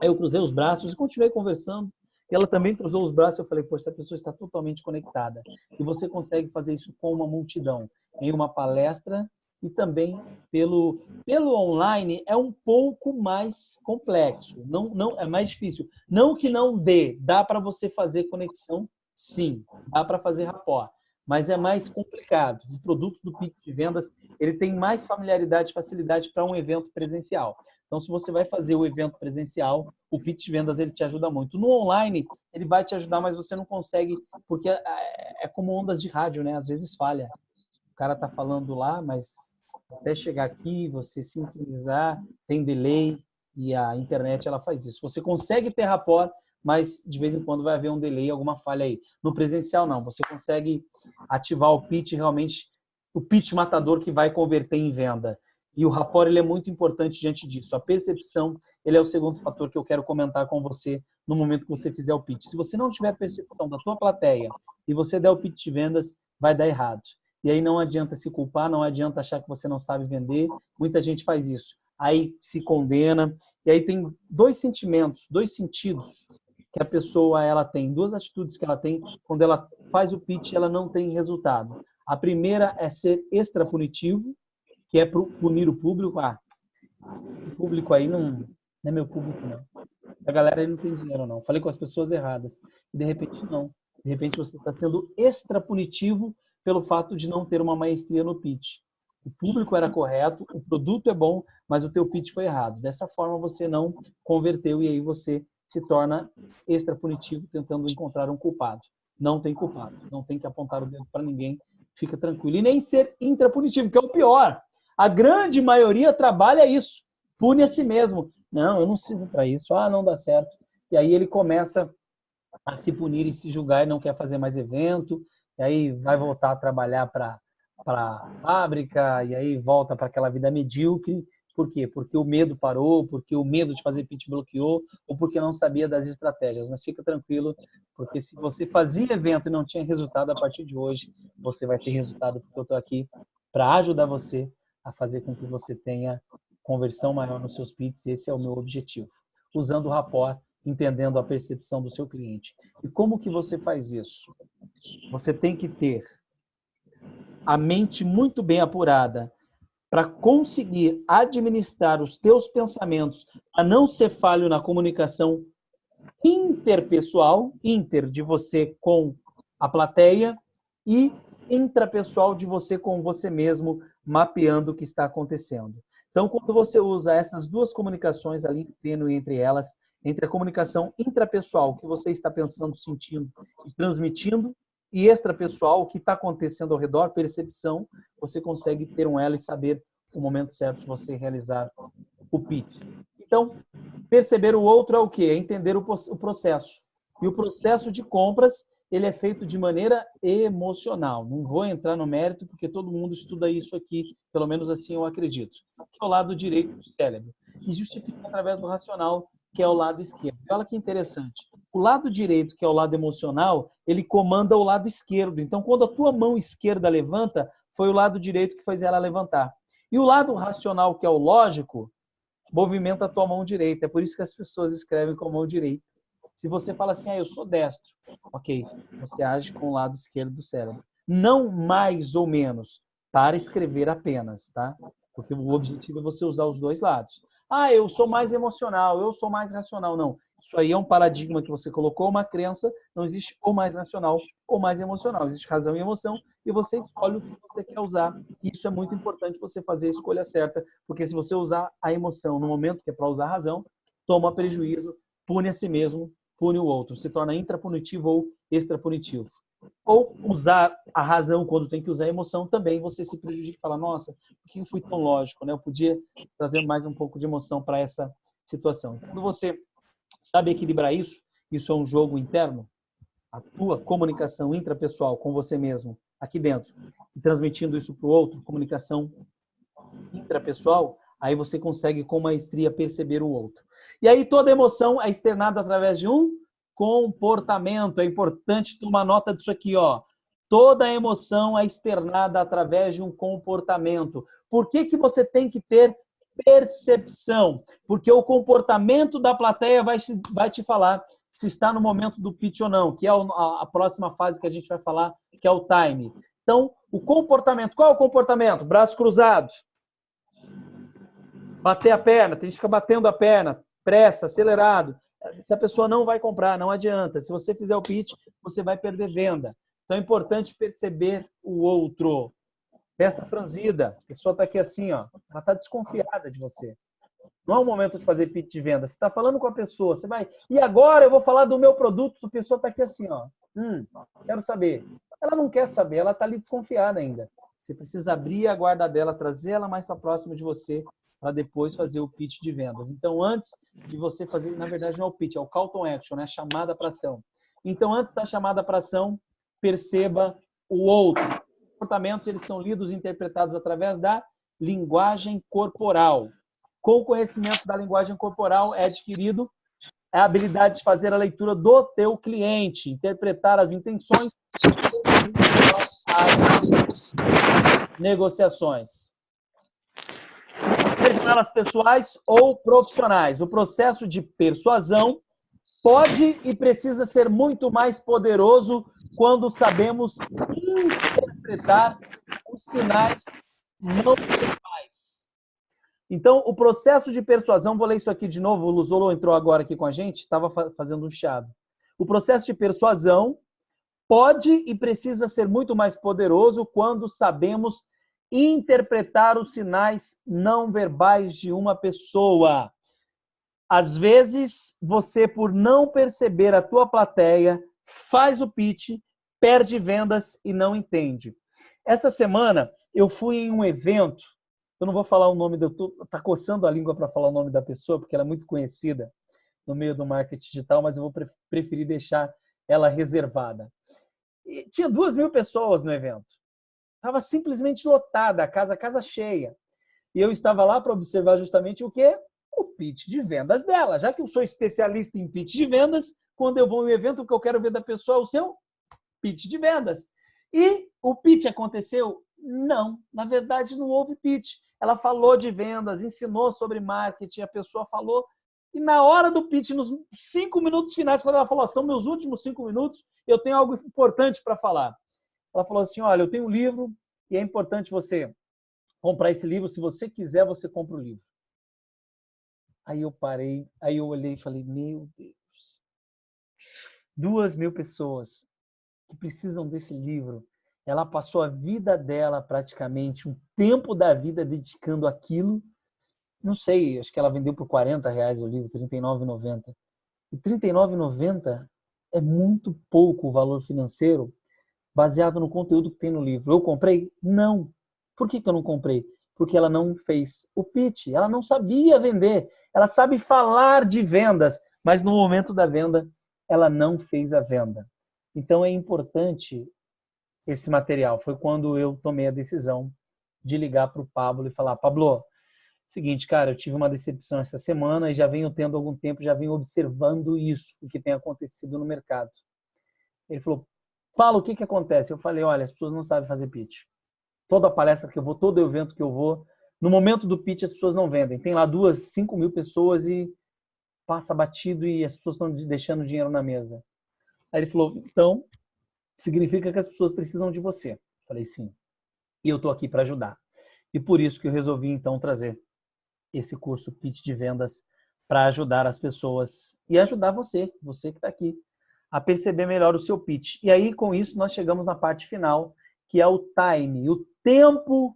aí eu cruzei os braços e continuei conversando. E ela também cruzou os braços. Eu falei, poxa, essa pessoa está totalmente conectada. E você consegue fazer isso com uma multidão, em uma palestra e também pelo online é um pouco mais complexo. Não é mais difícil. Não que não dá para você fazer conexão, sim, dá para fazer rapport, mas é mais complicado. O produto do pitch de vendas ele tem mais familiaridade e facilidade para um evento presencial. Então, se você vai fazer o evento presencial, o pitch de vendas ele te ajuda muito. No online, ele vai te ajudar, mas você não consegue, porque é como ondas de rádio, né? Às vezes falha. O cara tá falando lá, mas até chegar aqui, você sintonizar, tem delay, e a internet ela faz isso. Você consegue ter rapport, mas de vez em quando vai haver um delay, alguma falha aí. No presencial, não. Você consegue ativar o pitch realmente, o pitch matador que vai converter em venda. E o rapport ele é muito importante diante disso. A percepção ele é o segundo fator que eu quero comentar com você no momento que você fizer o pitch. Se você não tiver percepção da tua plateia e você der o pitch de vendas, vai dar errado. E aí não adianta se culpar, não adianta achar que você não sabe vender. Muita gente faz isso. Aí se condena. E aí tem dois sentimentos, dois sentidos que a pessoa ela tem, duas atitudes que ela tem quando ela faz o pitch, ela não tem resultado. A primeira é ser extra punitivo, que é punir o público. Ah, esse público aí não é meu público, não. A galera aí não tem dinheiro, não. Falei com as pessoas erradas. E de repente, não. De repente, você está sendo extra punitivo pelo fato de não ter uma maestria no pitch. O público era correto, o produto é bom, mas o teu pitch foi errado. Dessa forma, você não converteu e aí você se torna extra punitivo tentando encontrar um culpado. Não tem culpado. Não tem que apontar o dedo para ninguém. Fica tranquilo. E nem ser intrapunitivo, que é o pior. A grande maioria trabalha isso. Pune a si mesmo. Não, eu não sirvo para isso. Ah, não dá certo. E aí ele começa a se punir e se julgar e não quer fazer mais evento. E aí vai voltar a trabalhar para a fábrica e aí volta para aquela vida medíocre. Por quê? Porque o medo parou, porque o medo de fazer pitch bloqueou ou porque não sabia das estratégias. Mas fica tranquilo, porque se você fazia evento e não tinha resultado, a partir de hoje você vai ter resultado, porque eu estou aqui para ajudar você a fazer com que você tenha conversão maior nos seus pitches. Esse é o meu objetivo. Usando o rapport, entendendo a percepção do seu cliente. E como que você faz isso? Você tem que ter a mente muito bem apurada para conseguir administrar os teus pensamentos, a não ser falho na comunicação interpessoal, inter de você com a plateia e intrapessoal de você com você mesmo, mapeando o que está acontecendo. Então, quando você usa essas duas comunicações, ali tênue entre elas, entre a comunicação intrapessoal, que você está pensando, sentindo e transmitindo, E extrapessoal, o que está acontecendo ao redor, percepção, você consegue ter um elo e saber o momento certo de você realizar o pitch. Então, perceber o outro é o quê? É entender o processo. E o processo de compras, ele é feito de maneira emocional. Não vou entrar no mérito, porque todo mundo estuda isso aqui, pelo menos assim eu acredito. Que é o lado direito do cérebro. E justifica através do racional, que é o lado esquerdo. Olha que interessante. O lado direito, que é o lado emocional, ele comanda o lado esquerdo. Então, quando a tua mão esquerda levanta, foi o lado direito que fez ela levantar. E o lado racional, que é o lógico, movimenta a tua mão direita. É por isso que as pessoas escrevem com a mão direita. Se você fala assim, eu sou destro, ok, você age com o lado esquerdo do cérebro. Não mais ou menos, para escrever apenas, tá? Porque o objetivo é você usar os dois lados. Eu sou mais emocional, eu sou mais racional. Não, isso aí é um paradigma que você colocou, uma crença, não existe ou mais racional ou mais emocional. Existe razão e emoção e você escolhe o que você quer usar. Isso é muito importante você fazer a escolha certa, porque se você usar a emoção no momento que é para usar a razão, toma prejuízo, pune a si mesmo, pune o outro, se torna intrapunitivo ou extrapunitivo. Ou usar a razão quando tem que usar a emoção também, você se prejudica e fala, nossa, por que eu fui tão lógico, né? Eu podia trazer mais um pouco de emoção para essa situação. Quando você sabe equilibrar isso, isso é um jogo interno, a tua comunicação intrapessoal com você mesmo, aqui dentro, e transmitindo isso para o outro, comunicação intrapessoal, aí você consegue com maestria perceber o outro. E aí toda emoção é externada através de um comportamento. É importante tomar nota disso aqui, ó. Toda emoção é externada através de um comportamento. Por que que você tem que ter percepção? Porque o comportamento da plateia vai te falar se está no momento do pitch ou não, que é a próxima fase que a gente vai falar, que é o time. Então, o comportamento. Qual é o comportamento? Braços cruzados. Bater a perna, tem gente que fica batendo a perna, pressa, acelerado. Se a pessoa não vai comprar, não adianta. Se você fizer o pitch, você vai perder venda. Então é importante perceber o outro. Testa franzida. A pessoa está aqui assim, ó. Ela está desconfiada de você. Não é o momento de fazer pitch de venda. Você está falando com a pessoa, você vai. E agora eu vou falar do meu produto. A pessoa está aqui assim, ó. Quero saber. Ela não quer saber, ela está ali desconfiada ainda. Você precisa abrir a guarda dela, trazer ela mais para próximo de você, para depois fazer o pitch de vendas. Então, antes de você fazer, na verdade não é o pitch, é o call to action, né? Chamada para ação. Então, antes da chamada para ação, perceba o outro. Os comportamentos, eles são lidos e interpretados através da linguagem corporal. Com o conhecimento da linguagem corporal é adquirido a habilidade de fazer a leitura do teu cliente, interpretar as intenções as negociações. Sejam elas pessoais ou profissionais. O processo de persuasão pode e precisa ser muito mais poderoso quando sabemos interpretar os sinais não verbais. Então, o processo de persuasão, vou ler isso aqui de novo, o Luzolo entrou agora aqui com a gente, estava fazendo um chiado. O processo de persuasão pode e precisa ser muito mais poderoso quando sabemos interpretar os sinais não verbais de uma pessoa. Às vezes, você, por não perceber a tua plateia, faz o pitch, perde vendas e não entende. Essa semana, eu fui em um evento, eu não vou falar o nome, tá coçando a língua para falar o nome da pessoa, porque ela é muito conhecida no meio do marketing digital, mas eu vou preferir deixar ela reservada. E tinha 2.000 pessoas no evento. Estava simplesmente lotada, a casa cheia. E eu estava lá para observar justamente o quê? O pitch de vendas dela. Já que eu sou especialista em pitch de vendas, quando eu vou em um evento, o que eu quero ver da pessoa é o seu pitch de vendas. E o pitch aconteceu? Não. Na verdade, não houve pitch. Ela falou de vendas, ensinou sobre marketing, a pessoa falou. E na hora do pitch, nos 5 minutos finais, quando ela falou, são meus últimos 5 minutos, eu tenho algo importante para falar. Ela falou assim, olha, eu tenho um livro e é importante você comprar esse livro. Se você quiser, você compra o livro. Aí eu parei, aí eu olhei e falei, meu Deus, 2.000 pessoas que precisam desse livro. Ela passou a vida dela praticamente, um tempo da vida dedicando aquilo. Não sei, acho que ela vendeu por R$40 o livro, R$ 39,90. E R$ 39,90 é muito pouco o valor financeiro baseado no conteúdo que tem no livro. Eu comprei? Não. Por que eu não comprei? Porque ela não fez o pitch, ela não sabia vender. Ela sabe falar de vendas, mas no momento da venda, ela não fez a venda. Então é importante esse material. Foi quando eu tomei a decisão de ligar para o Pablo e falar: Pablo, seguinte, cara, eu tive uma decepção essa semana e já venho tendo algum tempo, já venho observando isso, o que tem acontecido no mercado. Ele falou: fala, o que acontece? Eu falei: olha, as pessoas não sabem fazer pitch. Toda palestra que eu vou, todo evento que eu vou, no momento do pitch as pessoas não vendem. Tem lá 5 mil pessoas e passa batido e as pessoas estão deixando dinheiro na mesa. Aí ele falou: então, significa que as pessoas precisam de você. Eu falei: sim. E eu estou aqui para ajudar. E por isso que eu resolvi, então, trazer esse curso Pitch de Vendas para ajudar as pessoas e ajudar você que está aqui, a perceber melhor o seu pitch. E aí, com isso, nós chegamos na parte final, que é o time. O tempo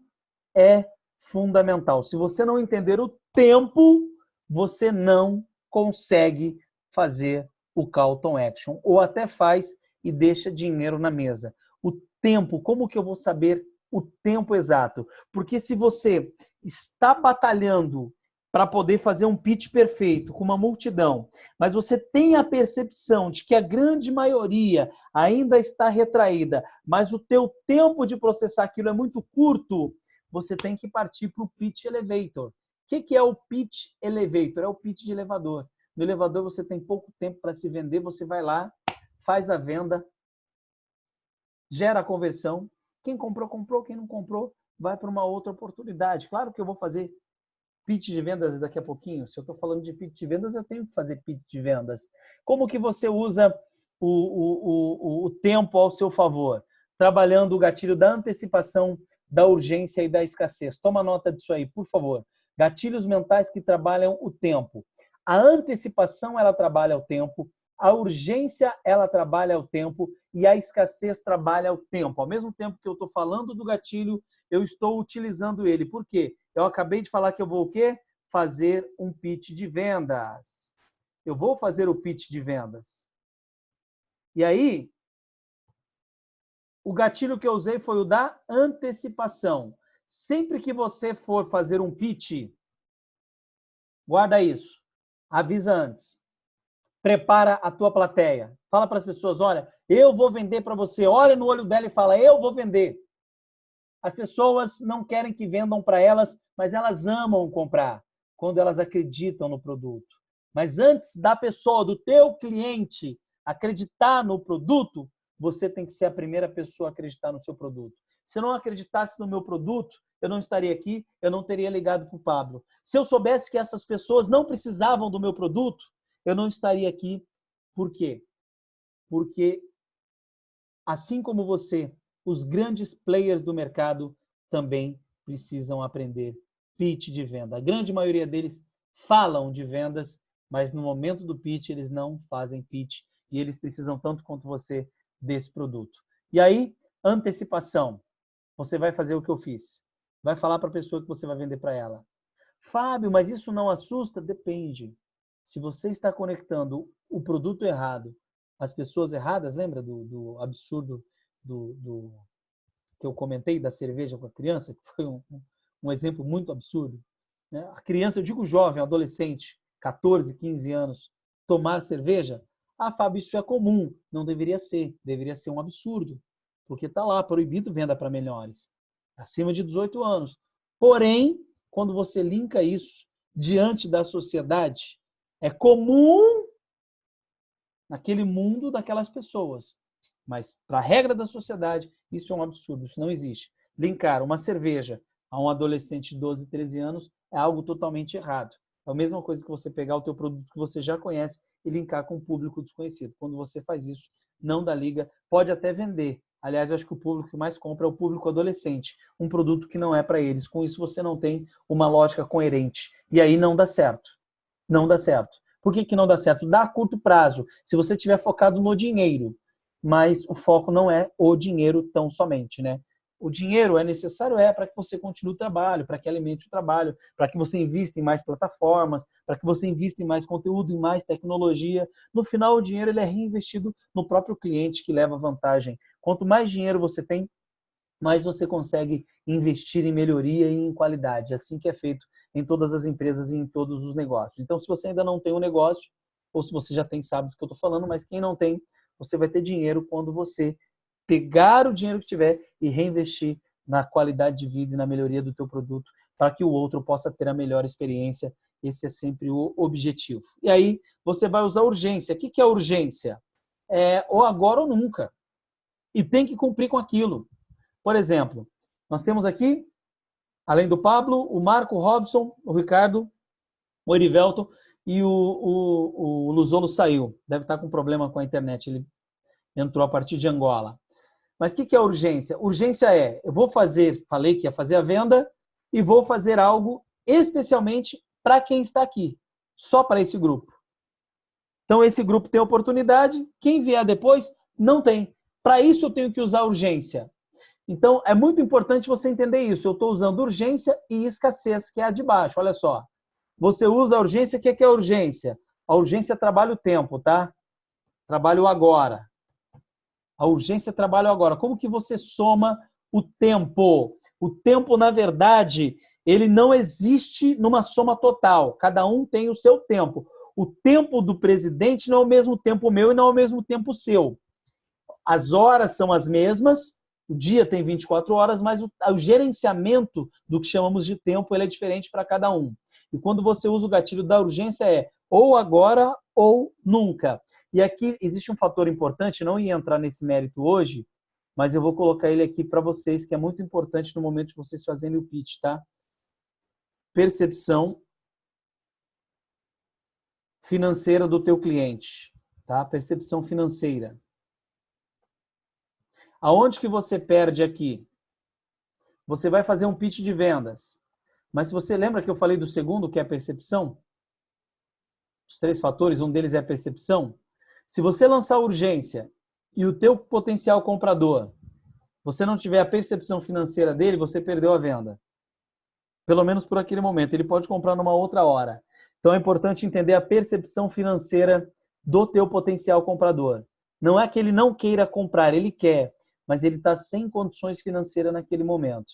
é fundamental. Se você não entender o tempo, você não consegue fazer o call to action. Ou até faz e deixa dinheiro na mesa. O tempo, como que eu vou saber o tempo exato? Porque se você está batalhando para poder fazer um pitch perfeito com uma multidão, mas você tem a percepção de que a grande maioria ainda está retraída, mas o teu tempo de processar aquilo é muito curto, você tem que partir para o pitch elevator. O que é o pitch elevator? É o pitch de elevador. No elevador você tem pouco tempo para se vender, você vai lá, faz a venda, gera a conversão. Quem comprou, comprou. Quem não comprou, vai para uma outra oportunidade. Claro que eu vou fazer pitch de vendas daqui a pouquinho. Se eu estou falando de pitch de vendas, eu tenho que fazer pitch de vendas. Como que você usa o tempo ao seu favor? Trabalhando o gatilho da antecipação, da urgência e da escassez. Toma nota disso aí, por favor. Gatilhos mentais que trabalham o tempo. A antecipação, ela trabalha o tempo. A urgência, ela trabalha o tempo. E a escassez trabalha o tempo. Ao mesmo tempo que eu estou falando do gatilho, eu estou utilizando ele. Por quê? Eu acabei de falar que eu vou o quê? Fazer um pitch de vendas. Eu vou fazer o pitch de vendas. E aí, o gatilho que eu usei foi o da antecipação. Sempre que você for fazer um pitch, guarda isso. Avisa antes. Prepara a tua plateia. Fala para as pessoas: olha, eu vou vender para você. Olha no olho dela e fala: eu vou vender. As pessoas não querem que vendam para elas, mas elas amam comprar quando elas acreditam no produto. Mas antes da pessoa, do teu cliente, acreditar no produto, você tem que ser a primeira pessoa a acreditar no seu produto. Se eu não acreditasse no meu produto, eu não estaria aqui, eu não teria ligado para o Pablo. Se eu soubesse que essas pessoas não precisavam do meu produto, eu não estaria aqui. Por quê? Porque, assim como você, os grandes players do mercado também precisam aprender pitch de venda. A grande maioria deles falam de vendas, mas no momento do pitch eles não fazem pitch e eles precisam tanto quanto você desse produto. E aí, antecipação. Você vai fazer o que eu fiz. Vai falar para a pessoa que você vai vender para ela. Fábio, mas isso não assusta? Depende. Se você está conectando o produto errado às pessoas erradas, lembra do absurdo que eu comentei da cerveja com a criança, que foi um exemplo muito absurdo, né? A criança, eu digo jovem, adolescente, 14, 15 anos, tomar cerveja, Fábio, isso é comum. Não deveria ser um absurdo, porque está lá, proibido venda para menores, acima de 18 anos. Porém, quando você linka isso diante da sociedade, é comum naquele mundo daquelas pessoas. Mas, para a regra da sociedade, isso é um absurdo, isso não existe. Linkar uma cerveja a um adolescente de 12, 13 anos é algo totalmente errado. É a mesma coisa que você pegar o teu produto que você já conhece e linkar com um público desconhecido. Quando você faz isso, não dá liga, pode até vender. Aliás, eu acho que o público que mais compra é o público adolescente, um produto que não é para eles. Com isso, você não tem uma lógica coerente. E aí não dá certo. Não dá certo. Por que não dá certo? Dá a curto prazo, se você estiver focado no dinheiro. Mas o foco não é o dinheiro tão somente, né? O dinheiro é necessário para que você continue o trabalho, para que alimente o trabalho, para que você invista em mais plataformas, para que você invista em mais conteúdo, em mais tecnologia. No final, o dinheiro ele é reinvestido no próprio cliente que leva vantagem. Quanto mais dinheiro você tem, mais você consegue investir em melhoria e em qualidade. Assim que é feito em todas as empresas e em todos os negócios. Então, se você ainda não tem um negócio, ou se você já tem, sabe do que eu estou falando, mas quem não tem, você vai ter dinheiro quando você pegar o dinheiro que tiver e reinvestir na qualidade de vida e na melhoria do teu produto para que o outro possa ter a melhor experiência. Esse é sempre o objetivo. E aí você vai usar urgência. O que é urgência? É ou agora ou nunca. E tem que cumprir com aquilo. Por exemplo, nós temos aqui, além do Pablo, o Marco, o Robson, o Ricardo, o Erivelton e o Luzolo saiu. Deve estar com problema com a internet. Ele entrou a partir de Angola. Mas o que é urgência? Urgência eu vou fazer, falei que ia fazer a venda e vou fazer algo especialmente para quem está aqui, só para esse grupo. Então, esse grupo tem oportunidade, quem vier depois, não tem. Para isso, eu tenho que usar urgência. Então, é muito importante você entender isso. Eu estou usando urgência e escassez, que é a de baixo. Olha só. Você usa a urgência, o que é urgência? A urgência trabalha o tempo, tá? Trabalha o agora. A urgência trabalha o agora. Como que você soma o tempo? O tempo, na verdade, ele não existe numa soma total. Cada um tem o seu tempo. O tempo do presidente não é o mesmo tempo meu e não é o mesmo tempo seu. As horas são as mesmas, o dia tem 24 horas, mas o gerenciamento do que chamamos de tempo ele é diferente para cada um. E quando você usa o gatilho da urgência ou agora ou nunca. E aqui existe um fator importante, não ia entrar nesse mérito hoje, mas eu vou colocar ele aqui para vocês, que é muito importante no momento de vocês fazerem o pitch, tá? Percepção financeira do teu cliente, tá? Percepção financeira. Aonde que você perde aqui? Você vai fazer um pitch de vendas. Mas se você lembra que eu falei do segundo, que é a percepção, os 3 fatores, um deles é a percepção. Se você lançar urgência e o teu potencial comprador, você não tiver a percepção financeira dele, você perdeu a venda. Pelo menos por aquele momento. Ele pode comprar numa outra hora. Então é importante entender a percepção financeira do teu potencial comprador. Não é que ele não queira comprar, ele quer, mas ele está sem condições financeiras naquele momento.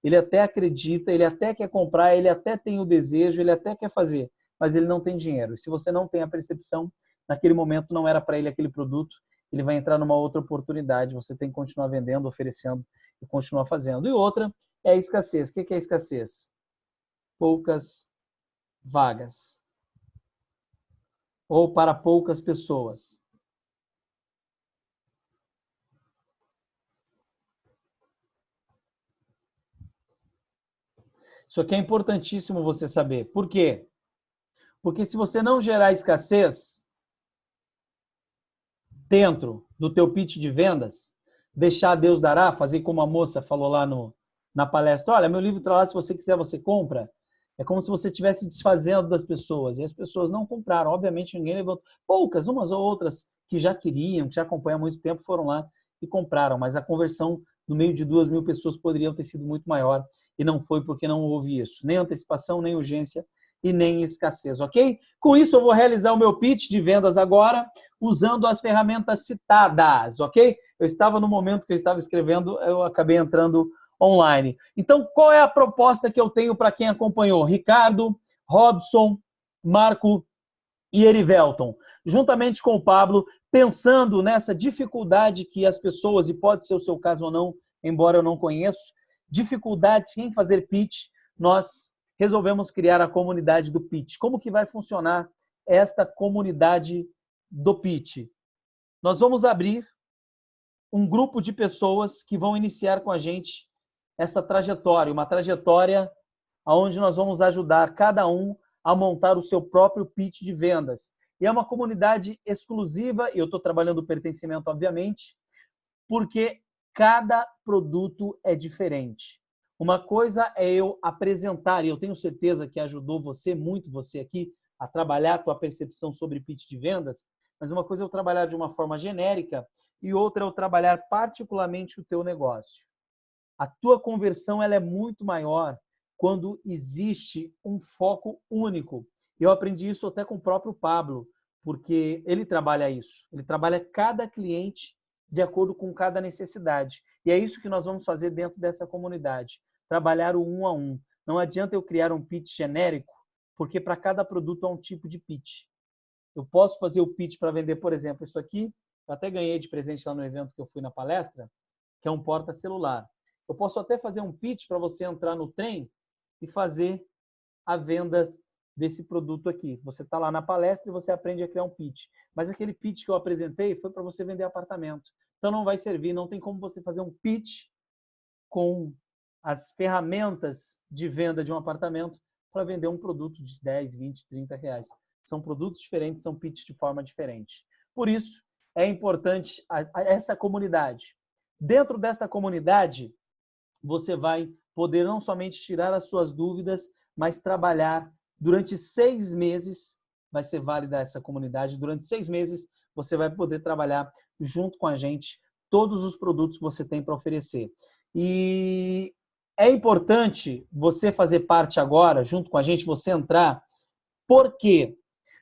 Ele até acredita, ele até quer comprar, ele até tem o desejo, ele até quer fazer, mas ele não tem dinheiro. E se você não tem a percepção, naquele momento não era para ele aquele produto, ele vai entrar numa outra oportunidade. Você tem que continuar vendendo, oferecendo e continuar fazendo. E outra é a escassez. O que é a escassez? Poucas vagas. Ou para poucas pessoas. Isso aqui é importantíssimo você saber. Por quê? Porque se você não gerar escassez dentro do teu pitch de vendas, deixar Deus dará, fazer como a moça falou lá na palestra, olha, meu livro está lá, se você quiser você compra. É como se você estivesse desfazendo das pessoas. E as pessoas não compraram. Obviamente, ninguém levantou. Poucas, umas ou outras que já queriam, que já acompanham há muito tempo, foram lá e compraram. Mas a conversão no meio de 2.000 pessoas poderia ter sido muito maior. E não foi porque não houve isso. Nem antecipação, nem urgência e nem escassez, ok? Com isso, eu vou realizar o meu pitch de vendas agora, usando as ferramentas citadas, ok? Eu estava no momento que eu estava escrevendo, eu acabei entrando online. Então, qual é a proposta que eu tenho para quem acompanhou? Ricardo, Robson, Marco e Erivelton, juntamente com o Pablo, pensando nessa dificuldade que as pessoas, e pode ser o seu caso ou não, embora eu não conheço, dificuldades em fazer pitch, nós resolvemos criar a comunidade do pitch. Como que vai funcionar esta comunidade do pitch? Nós vamos abrir um grupo de pessoas que vão iniciar com a gente essa trajetória, uma trajetória onde nós vamos ajudar cada um a montar o seu próprio pitch de vendas. E é uma comunidade exclusiva, e eu estou trabalhando o pertencimento, obviamente, porque cada produto é diferente. Uma coisa é eu apresentar, e eu tenho certeza que ajudou você, muito você aqui, a trabalhar a tua percepção sobre pitch de vendas, mas uma coisa é eu trabalhar de uma forma genérica e outra é eu trabalhar particularmente o teu negócio. A tua conversão ela é muito maior quando existe um foco único. Eu aprendi isso até com o próprio Pablo, porque ele trabalha isso. Ele trabalha cada cliente de acordo com cada necessidade. E é isso que nós vamos fazer dentro dessa comunidade. Trabalhar o 1 a 1. Não adianta eu criar um pitch genérico, porque para cada produto há um tipo de pitch. Eu posso fazer o pitch para vender, por exemplo, isso aqui. Eu até ganhei de presente lá no evento que eu fui na palestra, que é um porta-celular. Eu posso até fazer um pitch para você entrar no trem e fazer a venda desse produto aqui. Você está lá na palestra e você aprende a criar um pitch. Mas aquele pitch que eu apresentei foi para você vender apartamento. Então não vai servir, não tem como você fazer um pitch com as ferramentas de venda de um apartamento para vender um produto de 10, 20, 30 reais. São produtos diferentes, são pitches de forma diferente. Por isso, é importante essa comunidade. Dentro dessa comunidade, você vai poder não somente tirar as suas dúvidas, mas trabalhar durante 6 meses. Vai ser válida essa comunidade. Durante 6 meses, você vai poder trabalhar junto com a gente todos os produtos que você tem para oferecer. E é importante você fazer parte agora, junto com a gente, você entrar. Por quê?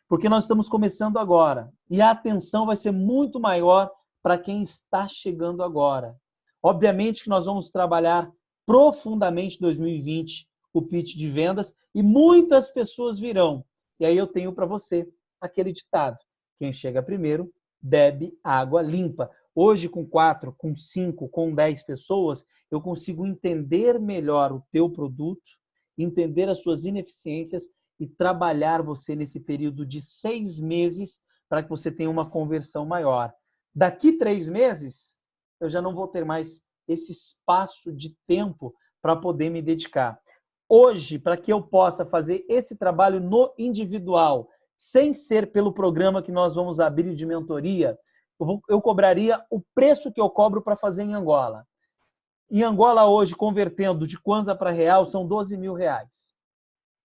Porque nós estamos começando agora. E a atenção vai ser muito maior para quem está chegando agora. Obviamente que nós vamos trabalhar profundamente em 2020 o pitch de vendas e muitas pessoas virão. E aí eu tenho para você aquele ditado: quem chega primeiro bebe água limpa. Hoje, com 4, com 5, com 10 pessoas, eu consigo entender melhor o teu produto, entender as suas ineficiências e trabalhar você nesse período de 6 meses para que você tenha uma conversão maior. Daqui 3 meses, eu já não vou ter mais esse espaço de tempo para poder me dedicar. Hoje, para que eu possa fazer esse trabalho no individual, sem ser pelo programa que nós vamos abrir de mentoria, eu cobraria o preço que eu cobro para fazer em Angola. Em Angola, hoje, convertendo de Kwanza para real, são 12 mil reais.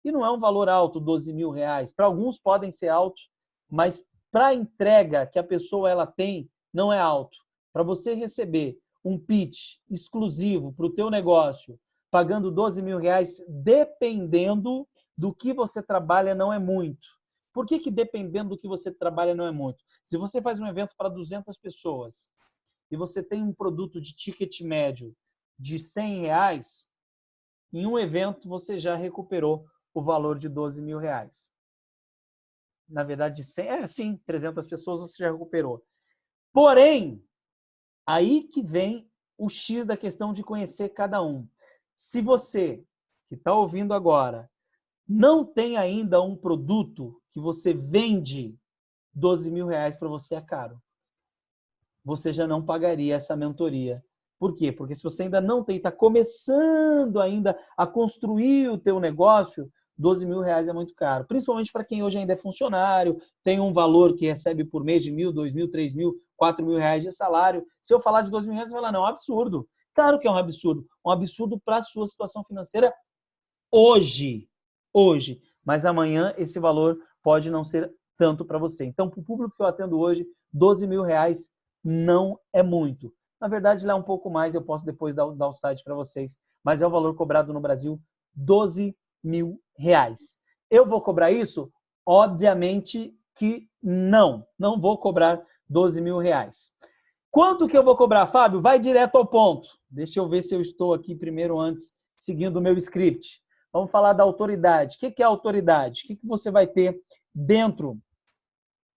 E não é um valor alto, 12 mil reais. Para alguns podem ser altos, mas para a entrega que a pessoa ela tem, não é alto. Para você receber um pitch exclusivo para o teu negócio, pagando 12 mil reais, dependendo do que você trabalha, não é muito. Por que dependendo do que você trabalha não é muito? Se você faz um evento para 200 pessoas e você tem um produto de ticket médio de 100 reais, em um evento você já recuperou o valor de 12 mil reais. Na verdade, 100, sim, 300 pessoas você já recuperou. Porém, aí que vem o X da questão de conhecer cada um. Se você, que está ouvindo agora, não tem ainda um produto que você vende, 12 mil reais para você é caro. Você já não pagaria essa mentoria. Por quê? Porque se você ainda não tem, está começando ainda a construir o teu negócio, 12 mil reais é muito caro. Principalmente para quem hoje ainda é funcionário, tem um valor que recebe por mês de 1.000, 2.000, 3.000, 4.000 reais de salário. Se eu falar de 12 mil reais, você vai falar, não, é um absurdo. Claro que é um absurdo. Um absurdo para a sua situação financeira hoje. Hoje. Mas amanhã esse valor pode não ser tanto para você. Então, para o público que eu atendo hoje, 12 mil reais não é muito. Na verdade, lá é um pouco mais, eu posso depois dar o site para vocês. Mas é o valor cobrado no Brasil, 12 mil reais. Eu vou cobrar isso? Obviamente que não. Não vou cobrar 12 mil reais. Quanto que eu vou cobrar, Fábio? Vai direto ao ponto. Deixa eu ver se eu estou aqui primeiro antes, seguindo o meu script. Vamos falar da autoridade. O que é autoridade? O que você vai ter dentro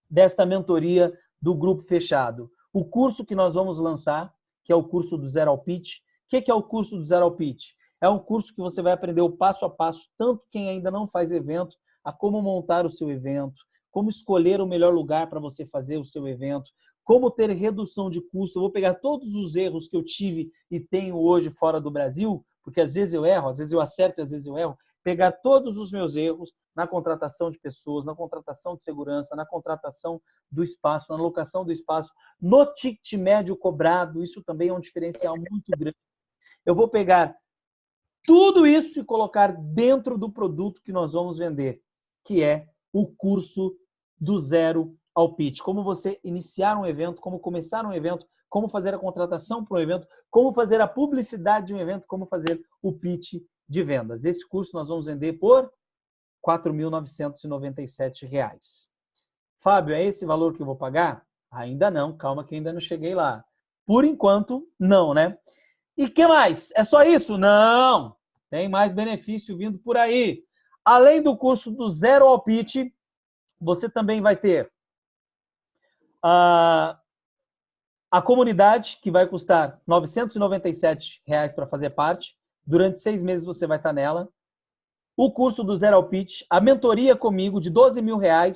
desta mentoria do grupo fechado? O curso que nós vamos lançar, que é o curso do Zero ao Pitch. O que é o curso do Zero ao Pitch? É um curso que você vai aprender o passo a passo, tanto quem ainda não faz evento, a como montar o seu evento, como escolher o melhor lugar para você fazer o seu evento, como ter redução de custo. Eu vou pegar todos os erros que eu tive e tenho hoje fora do Brasil, porque às vezes eu erro, às vezes eu acerto, às vezes eu erro, pegar todos os meus erros na contratação de pessoas, na contratação de segurança, na contratação do espaço, na locação do espaço, no ticket médio cobrado. Isso também é um diferencial muito grande. Eu vou pegar tudo isso e colocar dentro do produto que nós vamos vender, que é o curso do Zero ao pitch, como você iniciar um evento, como começar um evento, como fazer a contratação para um evento, como fazer a publicidade de um evento, como fazer o pitch de vendas. Esse curso nós vamos vender por R$ 4.997. Fábio, é esse valor que eu vou pagar? Ainda não, calma que ainda não cheguei lá. Por enquanto, não, né? E o que mais? É só isso? Não! Tem mais benefício vindo por aí. Além do curso do Zero ao Pitch, você também vai ter a comunidade, que vai custar R$ 997 para fazer parte. Durante 6 meses você vai estar nela. O curso do Zero ao Pitch, a mentoria comigo de R$ 12.000,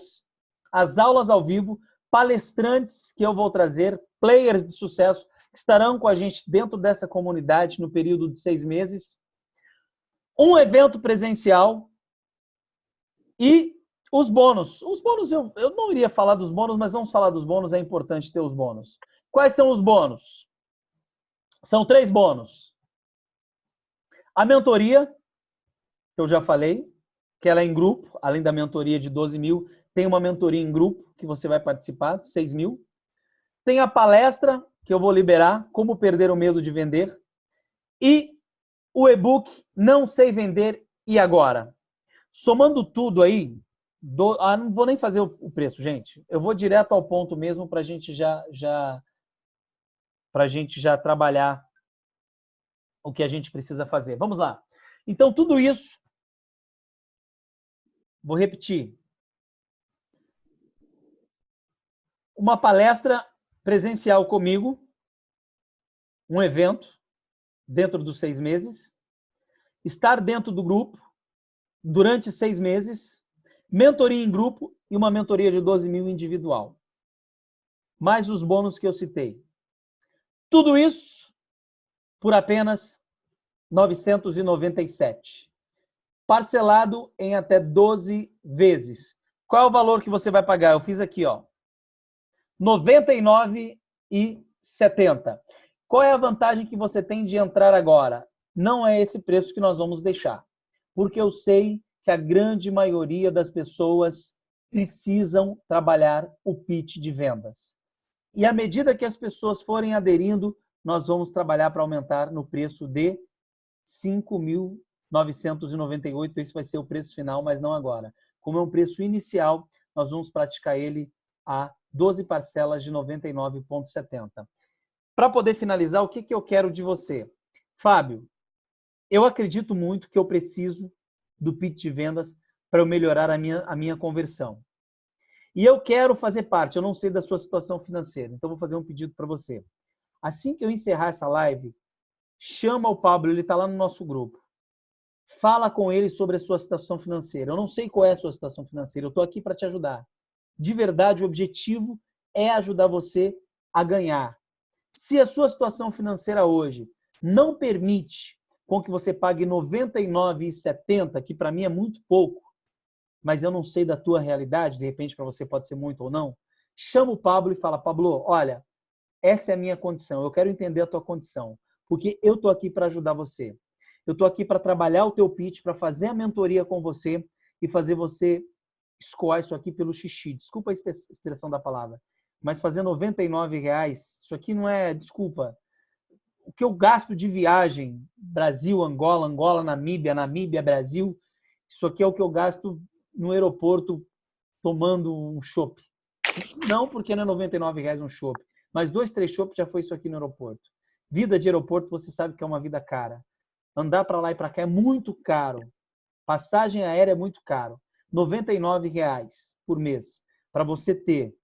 as aulas ao vivo, palestrantes que eu vou trazer, players de sucesso que estarão com a gente dentro dessa comunidade no período de 6 meses. Um evento presencial e os bônus. Os bônus, eu não iria falar dos bônus, mas vamos falar dos bônus, é importante ter os bônus. Quais são os bônus? São 3 bônus. A mentoria, que eu já falei, que ela é em grupo, além da mentoria de 12.000, tem uma mentoria em grupo que você vai participar, de 6.000. Tem a palestra, que eu vou liberar, Como Perder o Medo de Vender. E o e-book Não Sei Vender e Agora. Somando tudo aí, não vou nem fazer o preço, gente. Eu vou direto ao ponto mesmo para a gente já trabalhar o que a gente precisa fazer. Vamos lá. Então, tudo isso, vou repetir. Uma palestra presencial comigo, um evento dentro dos 6 meses, estar dentro do grupo durante 6 meses, mentoria em grupo e uma mentoria de 12.000 individual. Mais os bônus que eu citei. Tudo isso por apenas R$ 997. Parcelado em até 12 vezes. Qual é o valor que você vai pagar? Eu fiz aqui, ó. R$ 99,70. Qual é a vantagem que você tem de entrar agora? Não é esse preço que nós vamos deixar. Porque eu sei que a grande maioria das pessoas precisam trabalhar o pitch de vendas. E à medida que as pessoas forem aderindo, nós vamos trabalhar para aumentar no preço de R$ 5.998. Esse vai ser o preço final, mas não agora. Como é um preço inicial, nós vamos praticar ele a 12 parcelas de R$ 99,70. Para poder finalizar, o que eu quero de você? Fábio, eu acredito muito que eu preciso do pitch de vendas para eu melhorar a minha conversão. E eu quero fazer parte, eu não sei da sua situação financeira, então vou fazer um pedido para você. Assim que eu encerrar essa live, chama o Pablo, ele está lá no nosso grupo. Fala com ele sobre a sua situação financeira. Eu não sei qual é a sua situação financeira, eu estou aqui para te ajudar. De verdade, o objetivo é ajudar você a ganhar. Se a sua situação financeira hoje não permite com que você pague R$ 99,70, que para mim é muito pouco, mas eu não sei da tua realidade, de repente para você pode ser muito ou não, chama o Pablo e fala, Pablo, olha, essa é a minha condição, eu quero entender a tua condição, porque eu estou aqui para ajudar você. Eu estou aqui para trabalhar o teu pitch, para fazer a mentoria com você e fazer você escoar isso aqui pelo xixi. Desculpa a expressão da palavra, mas fazer R$ 99, isso aqui não é, desculpa, o que eu gasto de viagem, Brasil, Angola, Angola, Namíbia, Namíbia, Brasil, isso aqui é o que eu gasto no aeroporto tomando um chopp. Não porque não é R$ 99 um chopp, mas 2, 3 chopp já foi isso aqui no aeroporto. Vida de aeroporto, você sabe que é uma vida cara. Andar para lá e para cá é muito caro. Passagem aérea é muito caro. R$ 99 por mês para você ter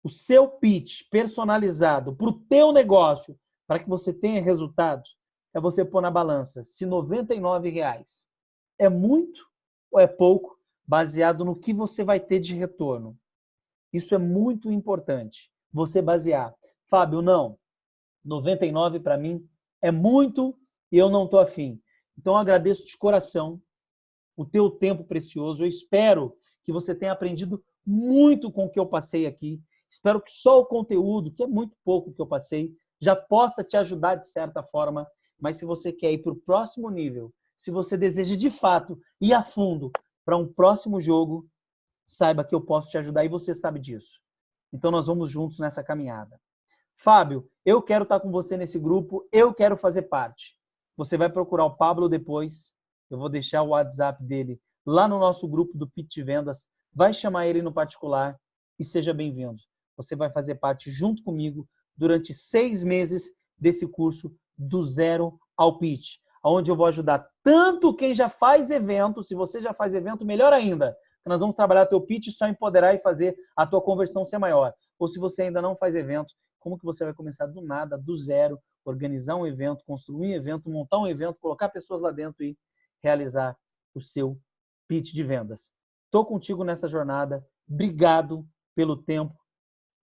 o seu pitch personalizado para o teu negócio, para que você tenha resultados, é você pôr na balança se R$ 99 é muito ou é pouco, baseado no que você vai ter de retorno. Isso é muito importante, você basear. Fábio, não, 99 para mim é muito e eu não estou afim. Então, eu agradeço de coração o teu tempo precioso. Eu espero que você tenha aprendido muito com o que eu passei aqui. Espero que só o conteúdo, que é muito pouco que eu passei, já possa te ajudar de certa forma. Mas se você quer ir para o próximo nível, se você deseja de fato ir a fundo para um próximo jogo, saiba que eu posso te ajudar e você sabe disso. Então, nós vamos juntos nessa caminhada. Fábio, eu quero estar com você nesse grupo, eu quero fazer parte. Você vai procurar o Pablo depois, eu vou deixar o WhatsApp dele lá no nosso grupo do Pitch de Vendas, vai chamar ele no particular e seja bem-vindo. Você vai fazer parte junto comigo durante 6 meses desse curso do zero ao pitch, onde eu vou ajudar tanto quem já faz evento, se você já faz evento, melhor ainda, nós vamos trabalhar teu pitch, só empoderar e fazer a tua conversão ser maior. Ou se você ainda não faz evento, como que você vai começar do nada, do zero, organizar um evento, construir um evento, montar um evento, colocar pessoas lá dentro e realizar o seu pitch de vendas. Estou contigo nessa jornada. Obrigado pelo tempo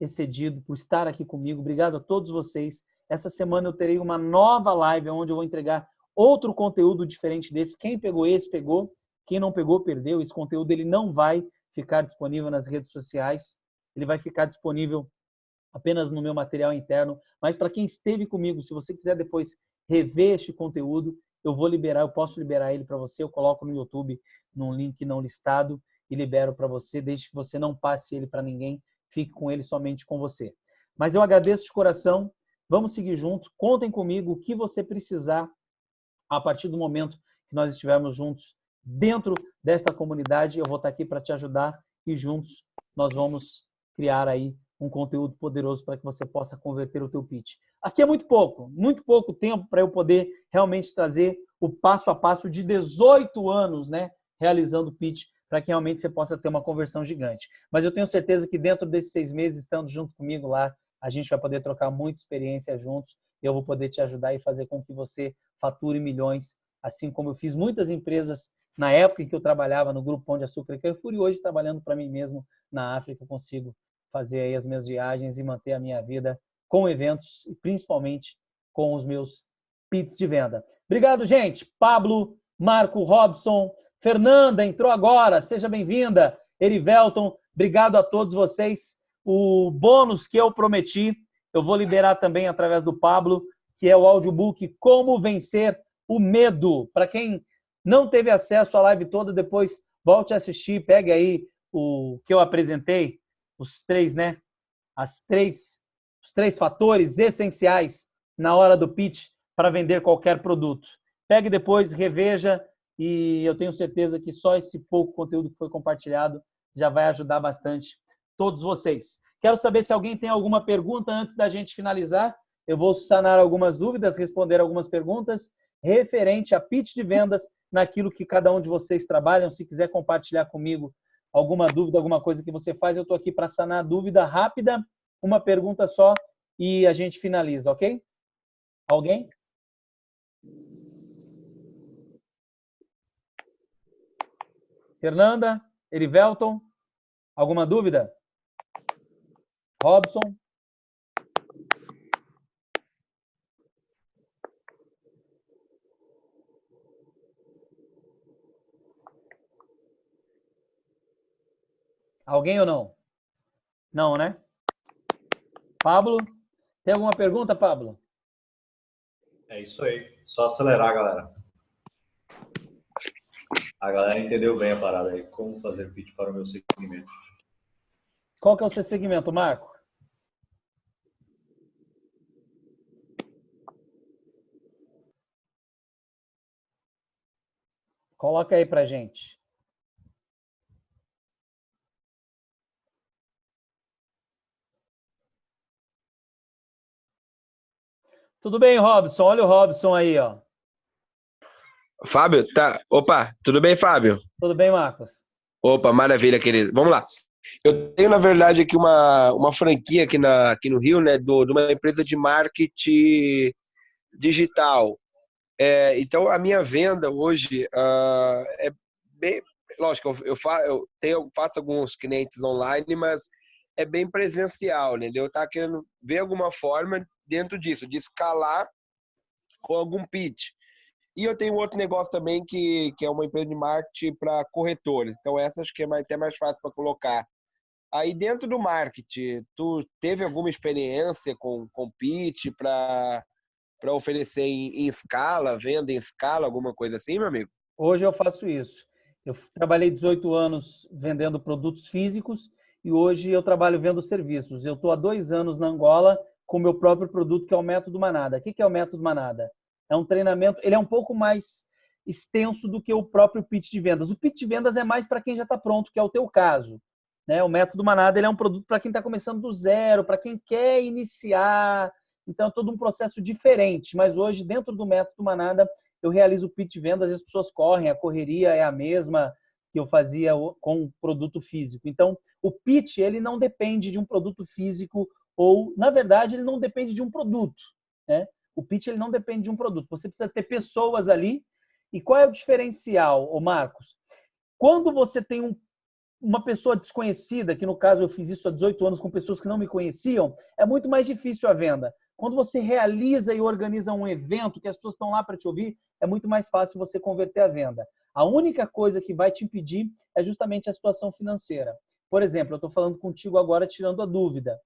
excedido, por estar aqui comigo. Obrigado a todos vocês. Essa semana eu terei uma nova live onde eu vou entregar outro conteúdo diferente desse. Quem pegou esse, pegou. Quem não pegou, perdeu. Esse conteúdo ele não vai ficar disponível nas redes sociais. Ele vai ficar disponível apenas no meu material interno. Mas para quem esteve comigo, se você quiser depois rever este conteúdo, eu vou liberar, eu posso liberar ele para você. Eu coloco no YouTube, num link não listado e libero para você, desde que você não passe ele para ninguém. Fique com ele somente com você. Mas eu agradeço de coração. Vamos seguir juntos. Contem comigo o que você precisar a partir do momento que nós estivermos juntos dentro desta comunidade. Eu vou estar aqui para te ajudar e juntos nós vamos criar aí um conteúdo poderoso para que você possa converter o teu pitch. Aqui é muito pouco tempo para eu poder realmente trazer o passo a passo de 18 anos, né, realizando pitch, para que realmente você possa ter uma conversão gigante. Mas eu tenho certeza que dentro desses 6 meses, estando junto comigo lá, a gente vai poder trocar muita experiência juntos e eu vou poder te ajudar e fazer com que você fature milhões, assim como eu fiz muitas empresas na época em que eu trabalhava no Grupo Pão de Açúcar e Carrefour, e hoje trabalhando para mim mesmo na África, eu consigo fazer aí as minhas viagens e manter a minha vida com eventos e principalmente com os meus pitches de venda. Obrigado, gente. Pablo, Marco, Robson, Fernanda entrou agora, seja bem-vinda. Erivelton, obrigado a todos vocês. O bônus que eu prometi, eu vou liberar também através do Pablo, que é o audiobook Como Vencer o Medo. Para quem não teve acesso à live toda, depois volte a assistir, pegue aí o que eu apresentei, os três, né? Os três fatores essenciais na hora do pitch para vender qualquer produto. Pegue depois, reveja, e eu tenho certeza que só esse pouco conteúdo que foi compartilhado já vai ajudar bastante todos vocês. Quero saber se alguém tem alguma pergunta antes da gente finalizar. Eu vou sanar algumas dúvidas, responder algumas perguntas referente a pitch de vendas naquilo que cada um de vocês trabalham. Se quiser compartilhar comigo alguma dúvida, alguma coisa que você faz, eu estou aqui para sanar a dúvida rápida, uma pergunta só e a gente finaliza, ok? Alguém? Fernanda? Erivelton? Alguma dúvida? Robson? Alguém ou não? Não, né? Pablo? Tem alguma pergunta, Pablo? É isso aí. Só acelerar, galera. A galera entendeu bem a parada aí. Como fazer pitch para o meu segmento. Qual que é o seu segmento, Marco? Coloca aí pra gente. Tudo bem, Robson? Olha o Robson aí, ó. Fábio, tá. Opa, tudo bem, Fábio? Tudo bem, Marcos? Opa, maravilha, querido. Vamos lá. Eu tenho, na verdade, aqui uma franquia aqui no Rio, né, de uma empresa de marketing digital. Então, a minha venda hoje é bem... Lógico, eu faço alguns clientes online, mas é bem presencial, né? Eu estava querendo ver alguma forma dentro disso, de escalar com algum pitch. E eu tenho outro negócio também que é uma empresa de marketing para corretores. Então, essa acho que é até mais fácil para colocar. Aí, dentro do marketing, tu teve alguma experiência com pitch para oferecer em escala, venda em escala, alguma coisa assim, meu amigo? Hoje eu faço isso. Eu trabalhei 18 anos vendendo produtos físicos e hoje eu trabalho vendo serviços. Eu estou há 2 anos na Angola com o meu próprio produto, que é o Método Manada. O que é o Método Manada? É um treinamento, ele é um pouco mais extenso do que o próprio pitch de vendas. O pitch de vendas é mais para quem já está pronto, que é o teu caso, né? O Método Manada, ele é um produto para quem está começando do zero, para quem quer iniciar. Então, é todo um processo diferente. Mas hoje, dentro do Método Manada, eu realizo o pitch de vendas e as pessoas correm, a correria é a mesma que eu fazia com o produto físico. Então, o pitch, ele não depende de um produto físico ou, na verdade, ele não depende de um produto, né? O pitch, ele não depende de um produto. Você precisa ter pessoas ali. E qual é o diferencial, ô Marcos? Quando você tem uma pessoa desconhecida, que no caso eu fiz isso há 18 anos com pessoas que não me conheciam, é muito mais difícil a venda. Quando você realiza e organiza um evento que as pessoas estão lá para te ouvir, é muito mais fácil você converter a venda. A única coisa que vai te impedir é justamente a situação financeira. Por exemplo, eu estou falando contigo agora tirando a dúvida.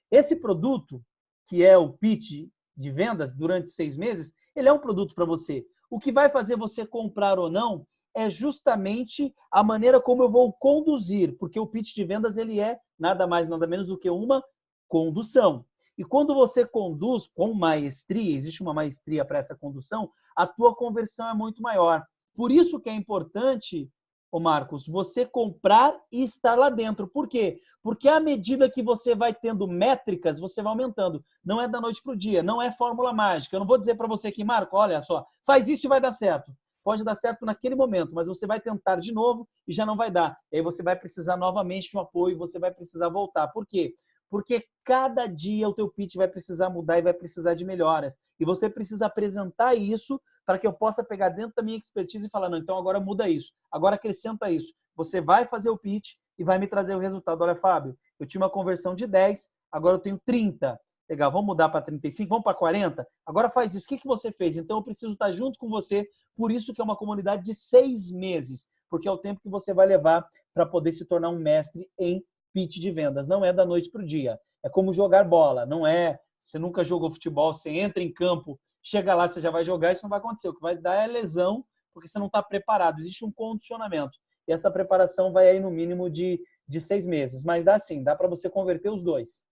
Esse produto, que é o pitch de vendas durante 6 meses, ele é um produto para você. O que vai fazer você comprar ou não é justamente a maneira como eu vou conduzir, porque o pitch de vendas ele é nada mais, nada menos do que uma condução. E quando você conduz com maestria, existe uma maestria para essa condução, a tua conversão é muito maior. Por isso que é importante, ô Marcos, você comprar e estar lá dentro. Por quê? Porque à medida que você vai tendo métricas, você vai aumentando. Não é da noite para o dia, não é fórmula mágica. Eu não vou dizer para você que, Marco, olha só, faz isso e vai dar certo. Pode dar certo naquele momento, mas você vai tentar de novo e já não vai dar. E aí você vai precisar novamente de um apoio, você vai precisar voltar. Por quê? Porque cada dia o teu pitch vai precisar mudar e vai precisar de melhoras. E você precisa apresentar isso para que eu possa pegar dentro da minha expertise e falar, não, então agora muda isso, agora acrescenta isso. Você vai fazer o pitch e vai me trazer o resultado. Olha, Fábio, eu tinha uma conversão de 10, agora eu tenho 30. Legal, vamos mudar para 35, vamos para 40? Agora faz isso. O que você fez? Então eu preciso estar junto com você, por isso que é uma comunidade de 6 meses, porque é o tempo que você vai levar para poder se tornar um mestre em pitch de vendas. Não é da noite para o dia. É como jogar bola, não é... Você nunca jogou futebol, você entra em campo, chega lá, você já vai jogar, isso não vai acontecer. O que vai dar é lesão, porque você não está preparado. Existe um condicionamento. E essa preparação vai aí no mínimo de 6 meses. Mas dá sim, dá para você converter os dois.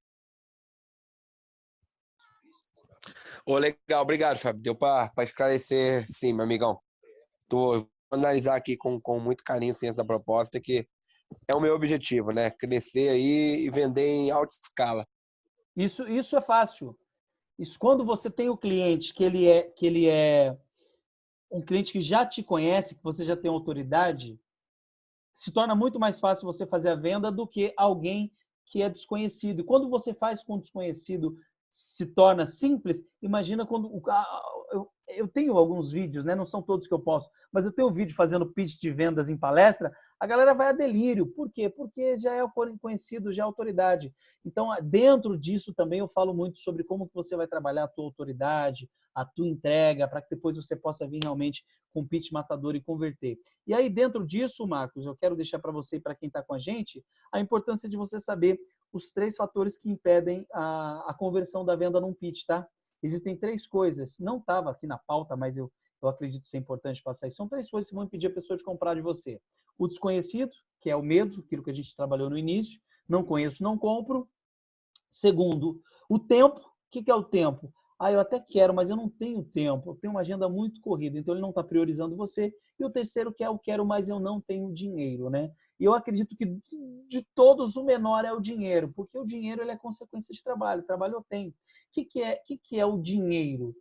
Ô, legal, obrigado, Fábio. Deu para esclarecer, sim, meu amigão. Vou analisar aqui com muito carinho sim, essa proposta, que é o meu objetivo, né? Crescer aí e vender em alta escala. Isso é fácil. Isso quando você tem o cliente que ele é um cliente que já te conhece, que você já tem autoridade, se torna muito mais fácil você fazer a venda do que alguém que é desconhecido. E quando você faz com desconhecido se torna simples, imagina quando... Eu tenho alguns vídeos, né? Não são todos que eu posto, mas eu tenho um vídeo fazendo pitch de vendas em palestra, a galera vai a delírio. Por quê? Porque já é conhecido, já é autoridade. Então, dentro disso também eu falo muito sobre como que você vai trabalhar a tua autoridade, a tua entrega, para que depois você possa vir realmente com pitch matador e converter. E aí, dentro disso, Marcos, eu quero deixar para você e para quem está com a gente a importância de você saber os 3 fatores que impedem a conversão da venda num pitch, tá? Existem 3 coisas, não estava aqui na pauta, mas eu acredito ser importante passar isso. São 3 coisas que vão impedir a pessoa de comprar de você. O desconhecido, que é o medo, aquilo que a gente trabalhou no início. Não conheço, não compro. Segundo, o tempo. O que é o tempo? Eu até quero, mas eu não tenho tempo. Eu tenho uma agenda muito corrida, então ele não está priorizando você. E o terceiro, que é o quero, mas eu não tenho dinheiro, né? E eu acredito que de todos o menor é o dinheiro, porque o dinheiro ele é consequência de trabalho. Trabalho eu tenho. O que é o dinheiro?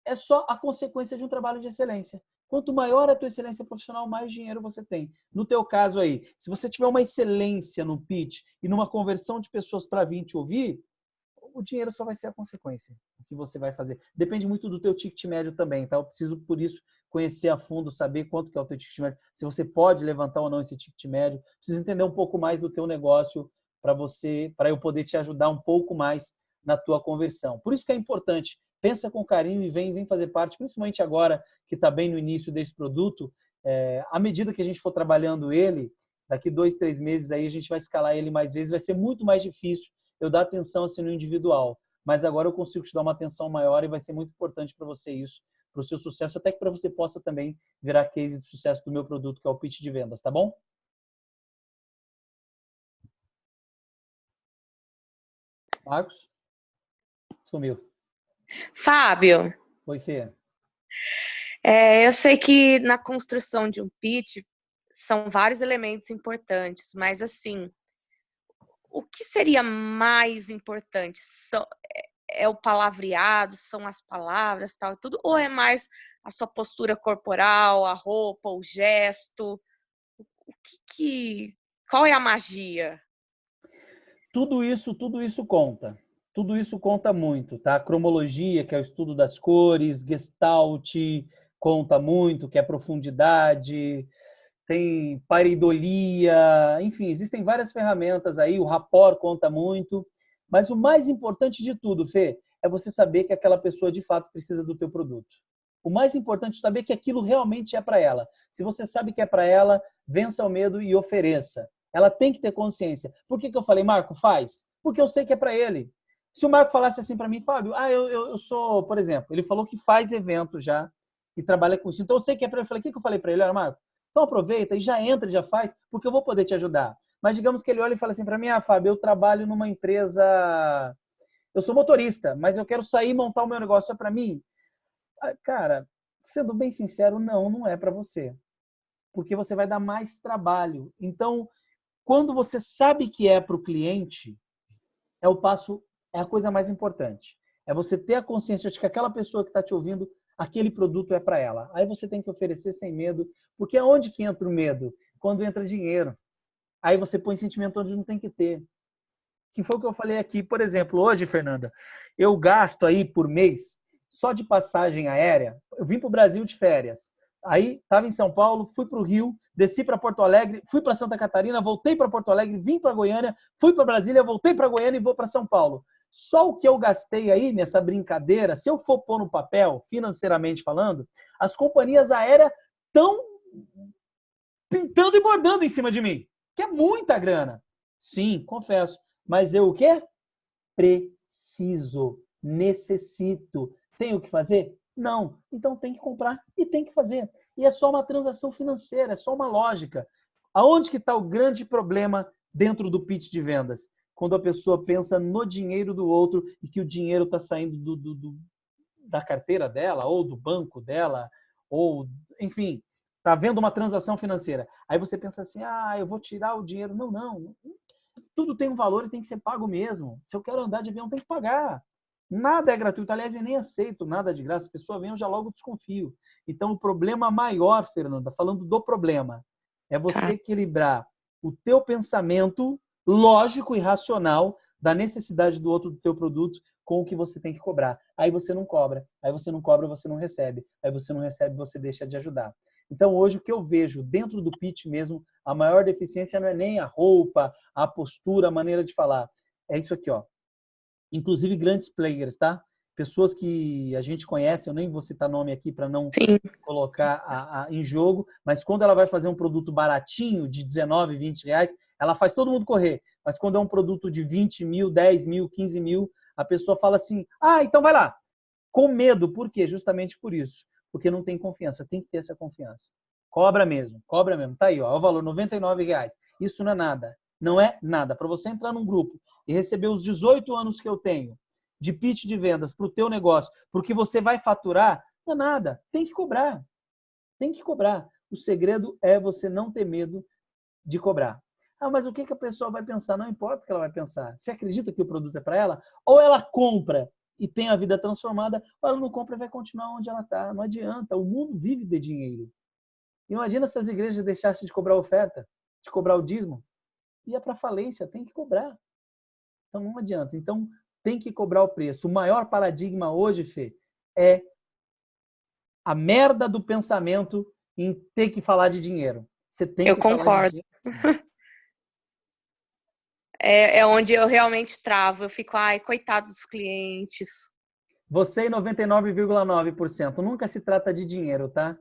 É só a consequência de um trabalho de excelência. Quanto maior a tua excelência profissional, mais dinheiro você tem. No teu caso aí, se você tiver uma excelência no pitch e numa conversão de pessoas para vir te ouvir, o dinheiro só vai ser a consequência do que você vai fazer. Depende muito do teu ticket médio também, tá? Eu preciso, por isso, conhecer a fundo, saber quanto que é o teu ticket médio, se você pode levantar ou não esse ticket médio. Preciso entender um pouco mais do teu negócio para eu poder te ajudar um pouco mais na tua conversão. Por isso que é importante, pensa com carinho e vem fazer parte, principalmente agora que está bem no início desse produto. À medida que a gente for trabalhando ele, daqui 2, 3 meses aí a gente vai escalar ele mais vezes, vai ser muito mais difícil eu dar atenção assim no individual. Mas agora eu consigo te dar uma atenção maior e vai ser muito importante para você isso, para o seu sucesso, até que para você possa também virar case de sucesso do meu produto, que é o pitch de vendas, tá bom? Marcos? Sumiu. Fábio, Oi, Fê. eu sei que na construção de um pitch são vários elementos importantes, mas assim, o que seria mais importante? É o palavreado, são as palavras, tal, tudo, ou é mais a sua postura corporal, a roupa, o gesto? Qual é a magia? Tudo isso conta. Tudo isso conta muito, tá? A cromologia, que é o estudo das cores, Gestalt conta muito, que é profundidade, tem pareidolia, enfim, existem várias ferramentas aí, o rapport conta muito, mas o mais importante de tudo, Fê, é você saber que aquela pessoa de fato precisa do teu produto. O mais importante é saber que aquilo realmente é para ela. Se você sabe que é para ela, vença o medo e ofereça. Ela tem que ter consciência. Por que eu falei, Marco, faz? Porque eu sei que é para ele. Se o Marco falasse assim para mim, Fábio, eu sou, por exemplo, ele falou que faz evento já e trabalha com isso. Então eu sei que é para ele. Eu falei, o que eu falei para ele? Olha, Marco, então aproveita e já entra e já faz, porque eu vou poder te ajudar. Mas digamos que ele olha e fala assim para mim, Fábio, eu trabalho numa empresa, eu sou motorista, mas eu quero sair e montar o meu negócio, é para mim? Cara, sendo bem sincero, não é para você. Porque você vai dar mais trabalho. Então, quando você sabe que é para o cliente, é a coisa mais importante. É você ter a consciência de que aquela pessoa que está te ouvindo, aquele produto é para ela. Aí você tem que oferecer sem medo, porque aonde que entra o medo? Quando entra dinheiro. Aí você põe sentimento onde não tem que ter. Que foi o que eu falei aqui. Por exemplo, hoje, Fernanda, eu gasto aí por mês, só de passagem aérea, eu vim para o Brasil de férias. Aí estava em São Paulo, fui para o Rio, desci para Porto Alegre, fui para Santa Catarina, voltei para Porto Alegre, vim para Goiânia, fui para Brasília, voltei para Goiânia e vou para São Paulo. Só o que eu gastei aí nessa brincadeira, se eu for pôr no papel, financeiramente falando, as companhias aéreas estão pintando e bordando em cima de mim, que é muita grana. Sim, confesso. Mas eu o quê? Preciso, necessito. Tenho que fazer? Não. Então tem que comprar e tem que fazer. E é só uma transação financeira, é só uma lógica. Aonde que está o grande problema dentro do pitch de vendas? Quando a pessoa pensa no dinheiro do outro e que o dinheiro está saindo da carteira dela, ou do banco dela, ou, enfim, está vendo uma transação financeira. Aí você pensa assim, eu vou tirar o dinheiro. Não. Tudo tem um valor e tem que ser pago mesmo. Se eu quero andar de avião, tem que pagar. Nada é gratuito. Aliás, eu nem aceito nada de graça. A pessoa vem, eu já logo desconfio. Então, o problema maior, Fernanda, falando do problema, é você equilibrar o teu pensamento lógico e racional da necessidade do outro do teu produto com o que você tem que cobrar. Aí você não cobra. Aí você não cobra, você não recebe. Aí você não recebe, você deixa de ajudar. Então, hoje, o que eu vejo dentro do pitch mesmo, a maior deficiência não é nem a roupa, a postura, a maneira de falar. É isso aqui, ó. Inclusive grandes players, tá? Pessoas que a gente conhece, eu nem vou citar nome aqui para não colocar em jogo, mas quando ela vai fazer um produto baratinho, de 19, 20 reais, ela faz todo mundo correr. Mas quando é um produto de 20 mil, 10 mil, 15 mil, a pessoa fala assim, então vai lá. Com medo, por quê? Justamente por isso. Porque não tem confiança, tem que ter essa confiança. Cobra mesmo. Tá aí, ó, o valor, R$99. Isso não é nada. Não é nada. Para você entrar num grupo e receber os 18 anos que eu tenho de pitch de vendas para o teu negócio, porque você vai faturar, não é nada. Tem que cobrar. Tem que cobrar. O segredo é você não ter medo de cobrar. Mas o que a pessoa vai pensar? Não importa o que ela vai pensar. Você acredita que o produto é para ela? Ou ela compra e tem a vida transformada, ou ela não compra e vai continuar onde ela está. Não adianta. O mundo vive de dinheiro. Imagina se as igrejas deixassem de cobrar oferta, de cobrar o dízimo. Ia para falência, tem que cobrar. Então não adianta. Então tem que cobrar o preço. O maior paradigma hoje, Fê, é a merda do pensamento em ter que falar de dinheiro. Você tem que falar de dinheiro. É onde eu realmente travo. Eu fico, coitado dos clientes. Você e 99,9%. Nunca se trata de dinheiro, tá?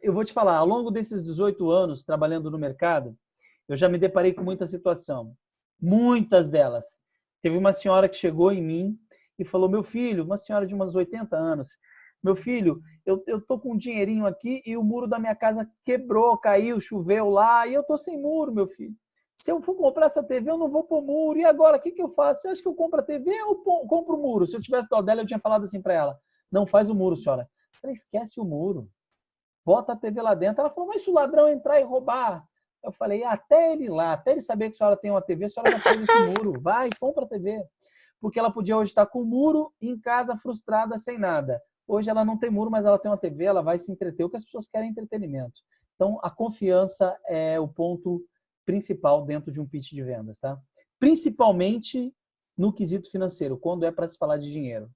Eu vou te falar, ao longo desses 18 anos trabalhando no mercado, eu já me deparei com muita situação. Muitas delas. Teve uma senhora que chegou em mim e falou, meu filho, uma senhora de umas 80 anos, meu filho, eu tô com um dinheirinho aqui e o muro da minha casa quebrou, caiu, choveu lá e eu tô sem muro, meu filho. Se eu for comprar essa TV, eu não vou pôr muro. E agora, o que eu faço? Você acha que eu compro a TV ou compro o muro? Se eu tivesse dó dela, eu tinha falado assim para ela, não faz o muro, senhora. Eu falei, esquece o muro. Bota a TV lá dentro. Ela falou, mas se o ladrão entrar e roubar? Eu falei, até ele lá, até ele saber que a senhora tem uma TV, a senhora já faz esse muro. Vai, compra a TV. Porque ela podia hoje estar com o muro em casa, frustrada, sem nada. Hoje ela não tem muro, mas ela tem uma TV, ela vai se entreter. O que as pessoas querem é entretenimento. Então, a confiança é o ponto principal dentro de um pitch de vendas, tá? Principalmente no quesito financeiro, quando é para se falar de dinheiro.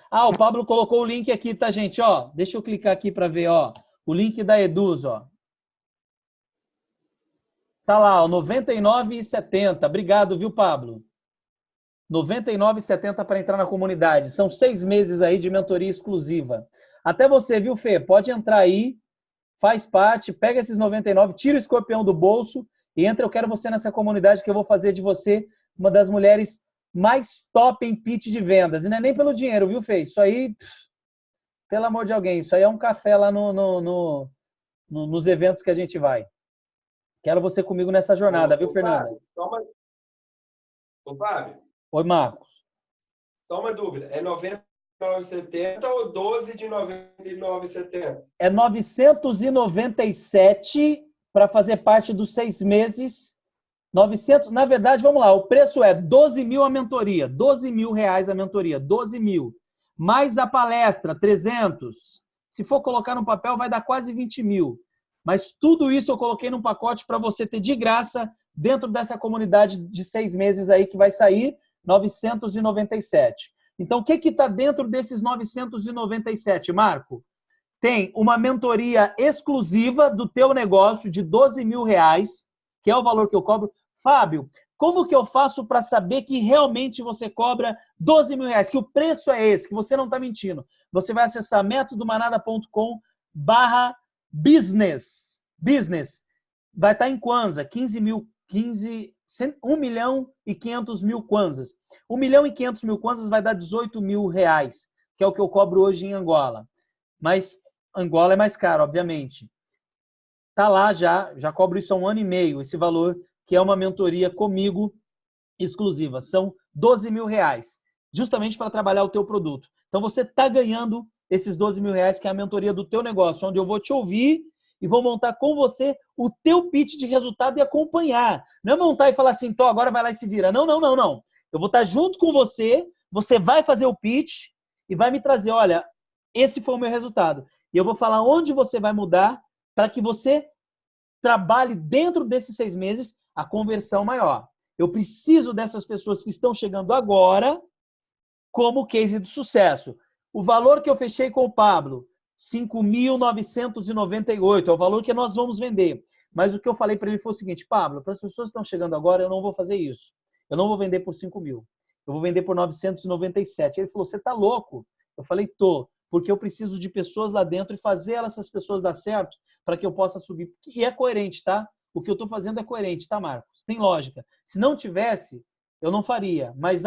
Ah, o Pablo colocou o link aqui, tá, gente? Ó, deixa eu clicar aqui para ver, ó. O link da Eduz, ó. Tá lá, ó, 99,70. Obrigado, viu, Pablo? 99,70 para entrar na comunidade. São 6 meses aí de mentoria exclusiva. Até você, viu, Fê? Pode entrar aí, faz parte, pega esses 99, tira o escorpião do bolso e entra. Eu quero você nessa comunidade que eu vou fazer de você uma das mulheres mais top em pitch de vendas. E não é nem pelo dinheiro, viu, Fê? Isso aí, pelo amor de alguém, isso aí é um café lá nos eventos que a gente vai. Quero você comigo nessa jornada, viu, Fernanda? Ô, Fábio. Oi, Marcos. Só uma dúvida. É 99,70 ou 12 de 99,70? É 997 para fazer parte dos 6 meses. 900, na verdade, vamos lá, o preço é 12 mil a mentoria, 12 mil reais a mentoria, 12 mil. Mais a palestra, 300. Se for colocar no papel, vai dar quase 20 mil. Mas tudo isso eu coloquei num pacote para você ter de graça dentro dessa comunidade de 6 meses aí que vai sair 997. Então, o que está dentro desses 997, Marco? Tem uma mentoria exclusiva do teu negócio de 12 mil reais, que é o valor que eu cobro. Fábio, como que eu faço para saber que realmente você cobra 12 mil reais, que o preço é esse, que você não está mentindo? Você vai acessar metodomanada.com/business. Business. Vai estar em Kwanza, 1 milhão e 500 mil kwanzas. 1 milhão e 500 mil kwanzas vai dar 18 mil reais, que é o que eu cobro hoje em Angola. Mas Angola é mais caro, obviamente. Tá lá já cobro isso há 1 ano e meio, esse valor, que é uma mentoria comigo exclusiva. São 12 mil reais, justamente para trabalhar o teu produto. Então você está ganhando esses 12 mil reais, que é a mentoria do teu negócio, onde eu vou te ouvir e vou montar com você o teu pitch de resultado e acompanhar. Não é montar e falar assim, então agora vai lá e se vira. Não. Eu vou estar junto com você, você vai fazer o pitch e vai me trazer, olha, esse foi o meu resultado. E eu vou falar onde você vai mudar para que você trabalhe dentro desses 6 meses a conversão maior. Eu preciso dessas pessoas que estão chegando agora como case de sucesso. O valor que eu fechei com o Pablo, 5.998, é o valor que nós vamos vender. Mas o que eu falei para ele foi o seguinte, Pablo, para as pessoas que estão chegando agora, eu não vou fazer isso. Eu não vou vender por 5 mil. Eu vou vender por 997. Ele falou, você está louco? Eu falei, tô, porque eu preciso de pessoas lá dentro e fazer essas pessoas dar certo para que eu possa subir. E é coerente, tá? O que eu estou fazendo é coerente, tá, Marcos? Tem lógica. Se não tivesse, eu não faria. Mas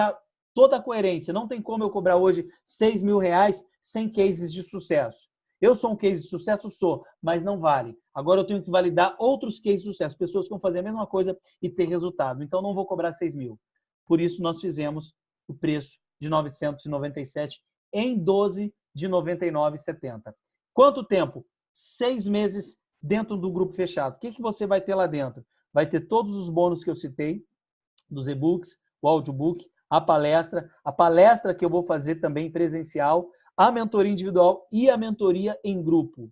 toda a coerência. Não tem como eu cobrar hoje 6 mil reais sem cases de sucesso. Eu sou um case de sucesso? Sou, mas não vale. Agora eu tenho que validar outros cases de sucesso, pessoas que vão fazer a mesma coisa e ter resultado. Então não vou cobrar 6 mil. Por isso nós fizemos o preço de 997 em 12 de 99,70. Quanto tempo? 6 meses dentro do grupo fechado. O que você vai ter lá dentro? Vai ter todos os bônus que eu citei, dos e-books, o audiobook, a palestra que eu vou fazer também presencial, a mentoria individual e a mentoria em grupo.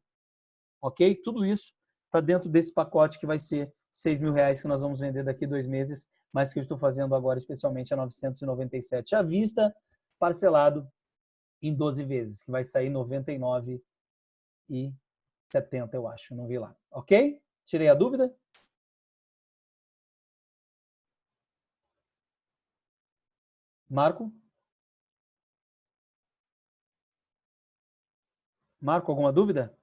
Ok? Tudo isso está dentro desse pacote que vai ser 6 mil reais que nós vamos vender daqui 2 meses, mas que eu estou fazendo agora especialmente a 997 à vista, parcelado em 12 vezes, que vai sair 99,70, eu acho. Não vi lá. Ok? Tirei a dúvida? Marco? Marco, alguma dúvida?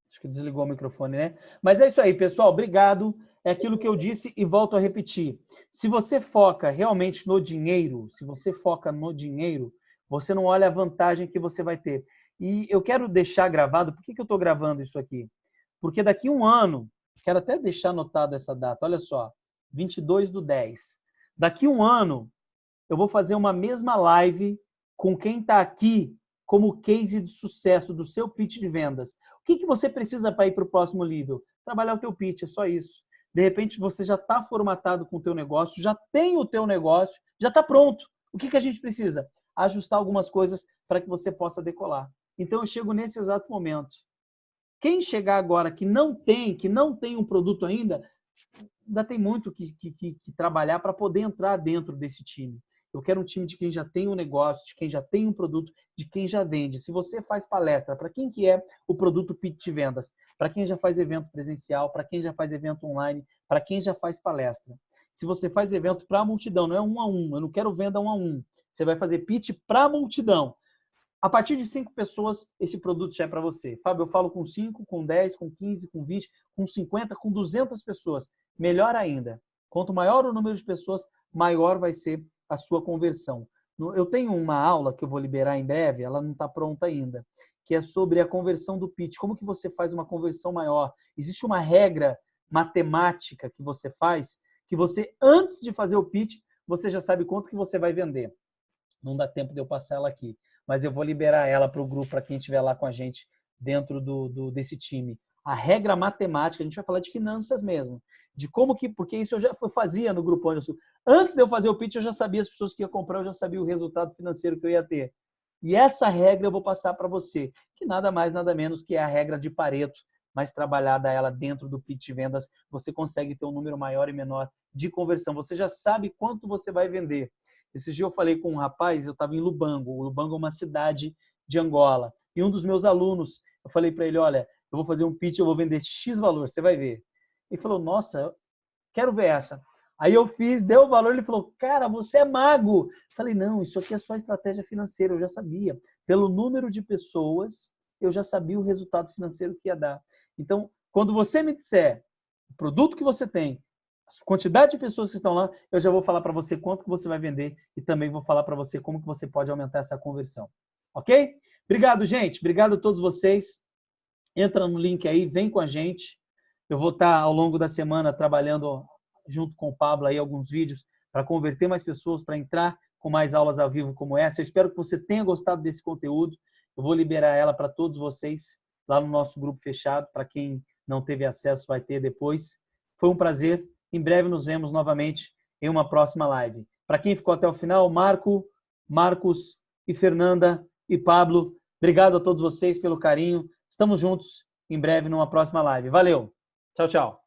Acho que desligou o microfone, né? Mas é isso aí, pessoal. Obrigado. É aquilo que eu disse e volto a repetir. Se você foca realmente no dinheiro, você não olha a vantagem que você vai ter. E eu quero deixar gravado, por que eu estou gravando isso aqui? Porque daqui a um ano, quero até deixar anotado essa data, olha só, 22/10. Daqui a um ano, eu vou fazer uma mesma live com quem está aqui como case de sucesso do seu pitch de vendas. O que você precisa para ir para o próximo nível? Trabalhar o teu pitch, é só isso. De repente, você já está formatado com o teu negócio, já tem o teu negócio, já está pronto. O que a gente precisa? Ajustar algumas coisas para que você possa decolar. Então, eu chego nesse exato momento. Quem chegar agora que não tem um produto ainda tem muito que trabalhar para poder entrar dentro desse time. Eu quero um time de quem já tem um negócio, de quem já tem um produto, de quem já vende. Se você faz palestra, para quem que é o produto pitch de vendas? Para quem já faz evento presencial, para quem já faz evento online, para quem já faz palestra. Se você faz evento para a multidão, não é 1 a 1, eu não quero venda 1 a 1. Você vai fazer pitch para a multidão. A partir de 5 pessoas, esse produto já é para você. Fábio, eu falo com 5, com 10, com 15, com 20, com 50, com 200 pessoas. Melhor ainda. Quanto maior o número de pessoas, maior vai ser a sua conversão. Eu tenho uma aula que eu vou liberar em breve, ela não está pronta ainda, que é sobre a conversão do pitch. Como que você faz uma conversão maior? Existe uma regra matemática que você faz, que você, antes de fazer o pitch, você já sabe quanto que você vai vender. Não dá tempo de eu passar ela aqui, mas eu vou liberar ela para o grupo, para quem estiver lá com a gente dentro desse time. A regra matemática, a gente vai falar de finanças mesmo, de como que, porque isso eu já fazia no Grupo Anderson. Antes de eu fazer o pitch, eu já sabia as pessoas que iam comprar, eu já sabia o resultado financeiro que eu ia ter. E essa regra eu vou passar para você, que nada mais, nada menos que é a regra de Pareto, mas trabalhada ela dentro do pitch de vendas, você consegue ter um número maior e menor de conversão. Você já sabe quanto você vai vender. Esses dias eu falei com um rapaz, eu estava em Lubango. O Lubango é uma cidade de Angola. E um dos meus alunos, eu falei para ele, olha, eu vou fazer um pitch, eu vou vender X valor, você vai ver. Ele falou, nossa, quero ver essa. Aí eu fiz, deu o valor, ele falou, cara, você é mago. Eu falei, não, isso aqui é só estratégia financeira, eu já sabia. Pelo número de pessoas, eu já sabia o resultado financeiro que ia dar. Então, quando você me disser o produto que você tem, a quantidade de pessoas que estão lá, eu já vou falar para você quanto que você vai vender e também vou falar para você como que você pode aumentar essa conversão. Ok? Obrigado, gente. Obrigado a todos vocês. Entra no link aí, vem com a gente. Eu vou estar ao longo da semana trabalhando junto com o Pablo aí alguns vídeos para converter mais pessoas, para entrar com mais aulas ao vivo como essa. Eu espero que você tenha gostado desse conteúdo. Eu vou liberar ela para todos vocês lá no nosso grupo fechado. Para quem não teve acesso, vai ter depois. Foi um prazer. Em breve nos vemos novamente em uma próxima live. Para quem ficou até o final, Marcos e Fernanda e Pablo, obrigado a todos vocês pelo carinho. Estamos juntos em breve numa próxima live. Valeu! Tchau, tchau!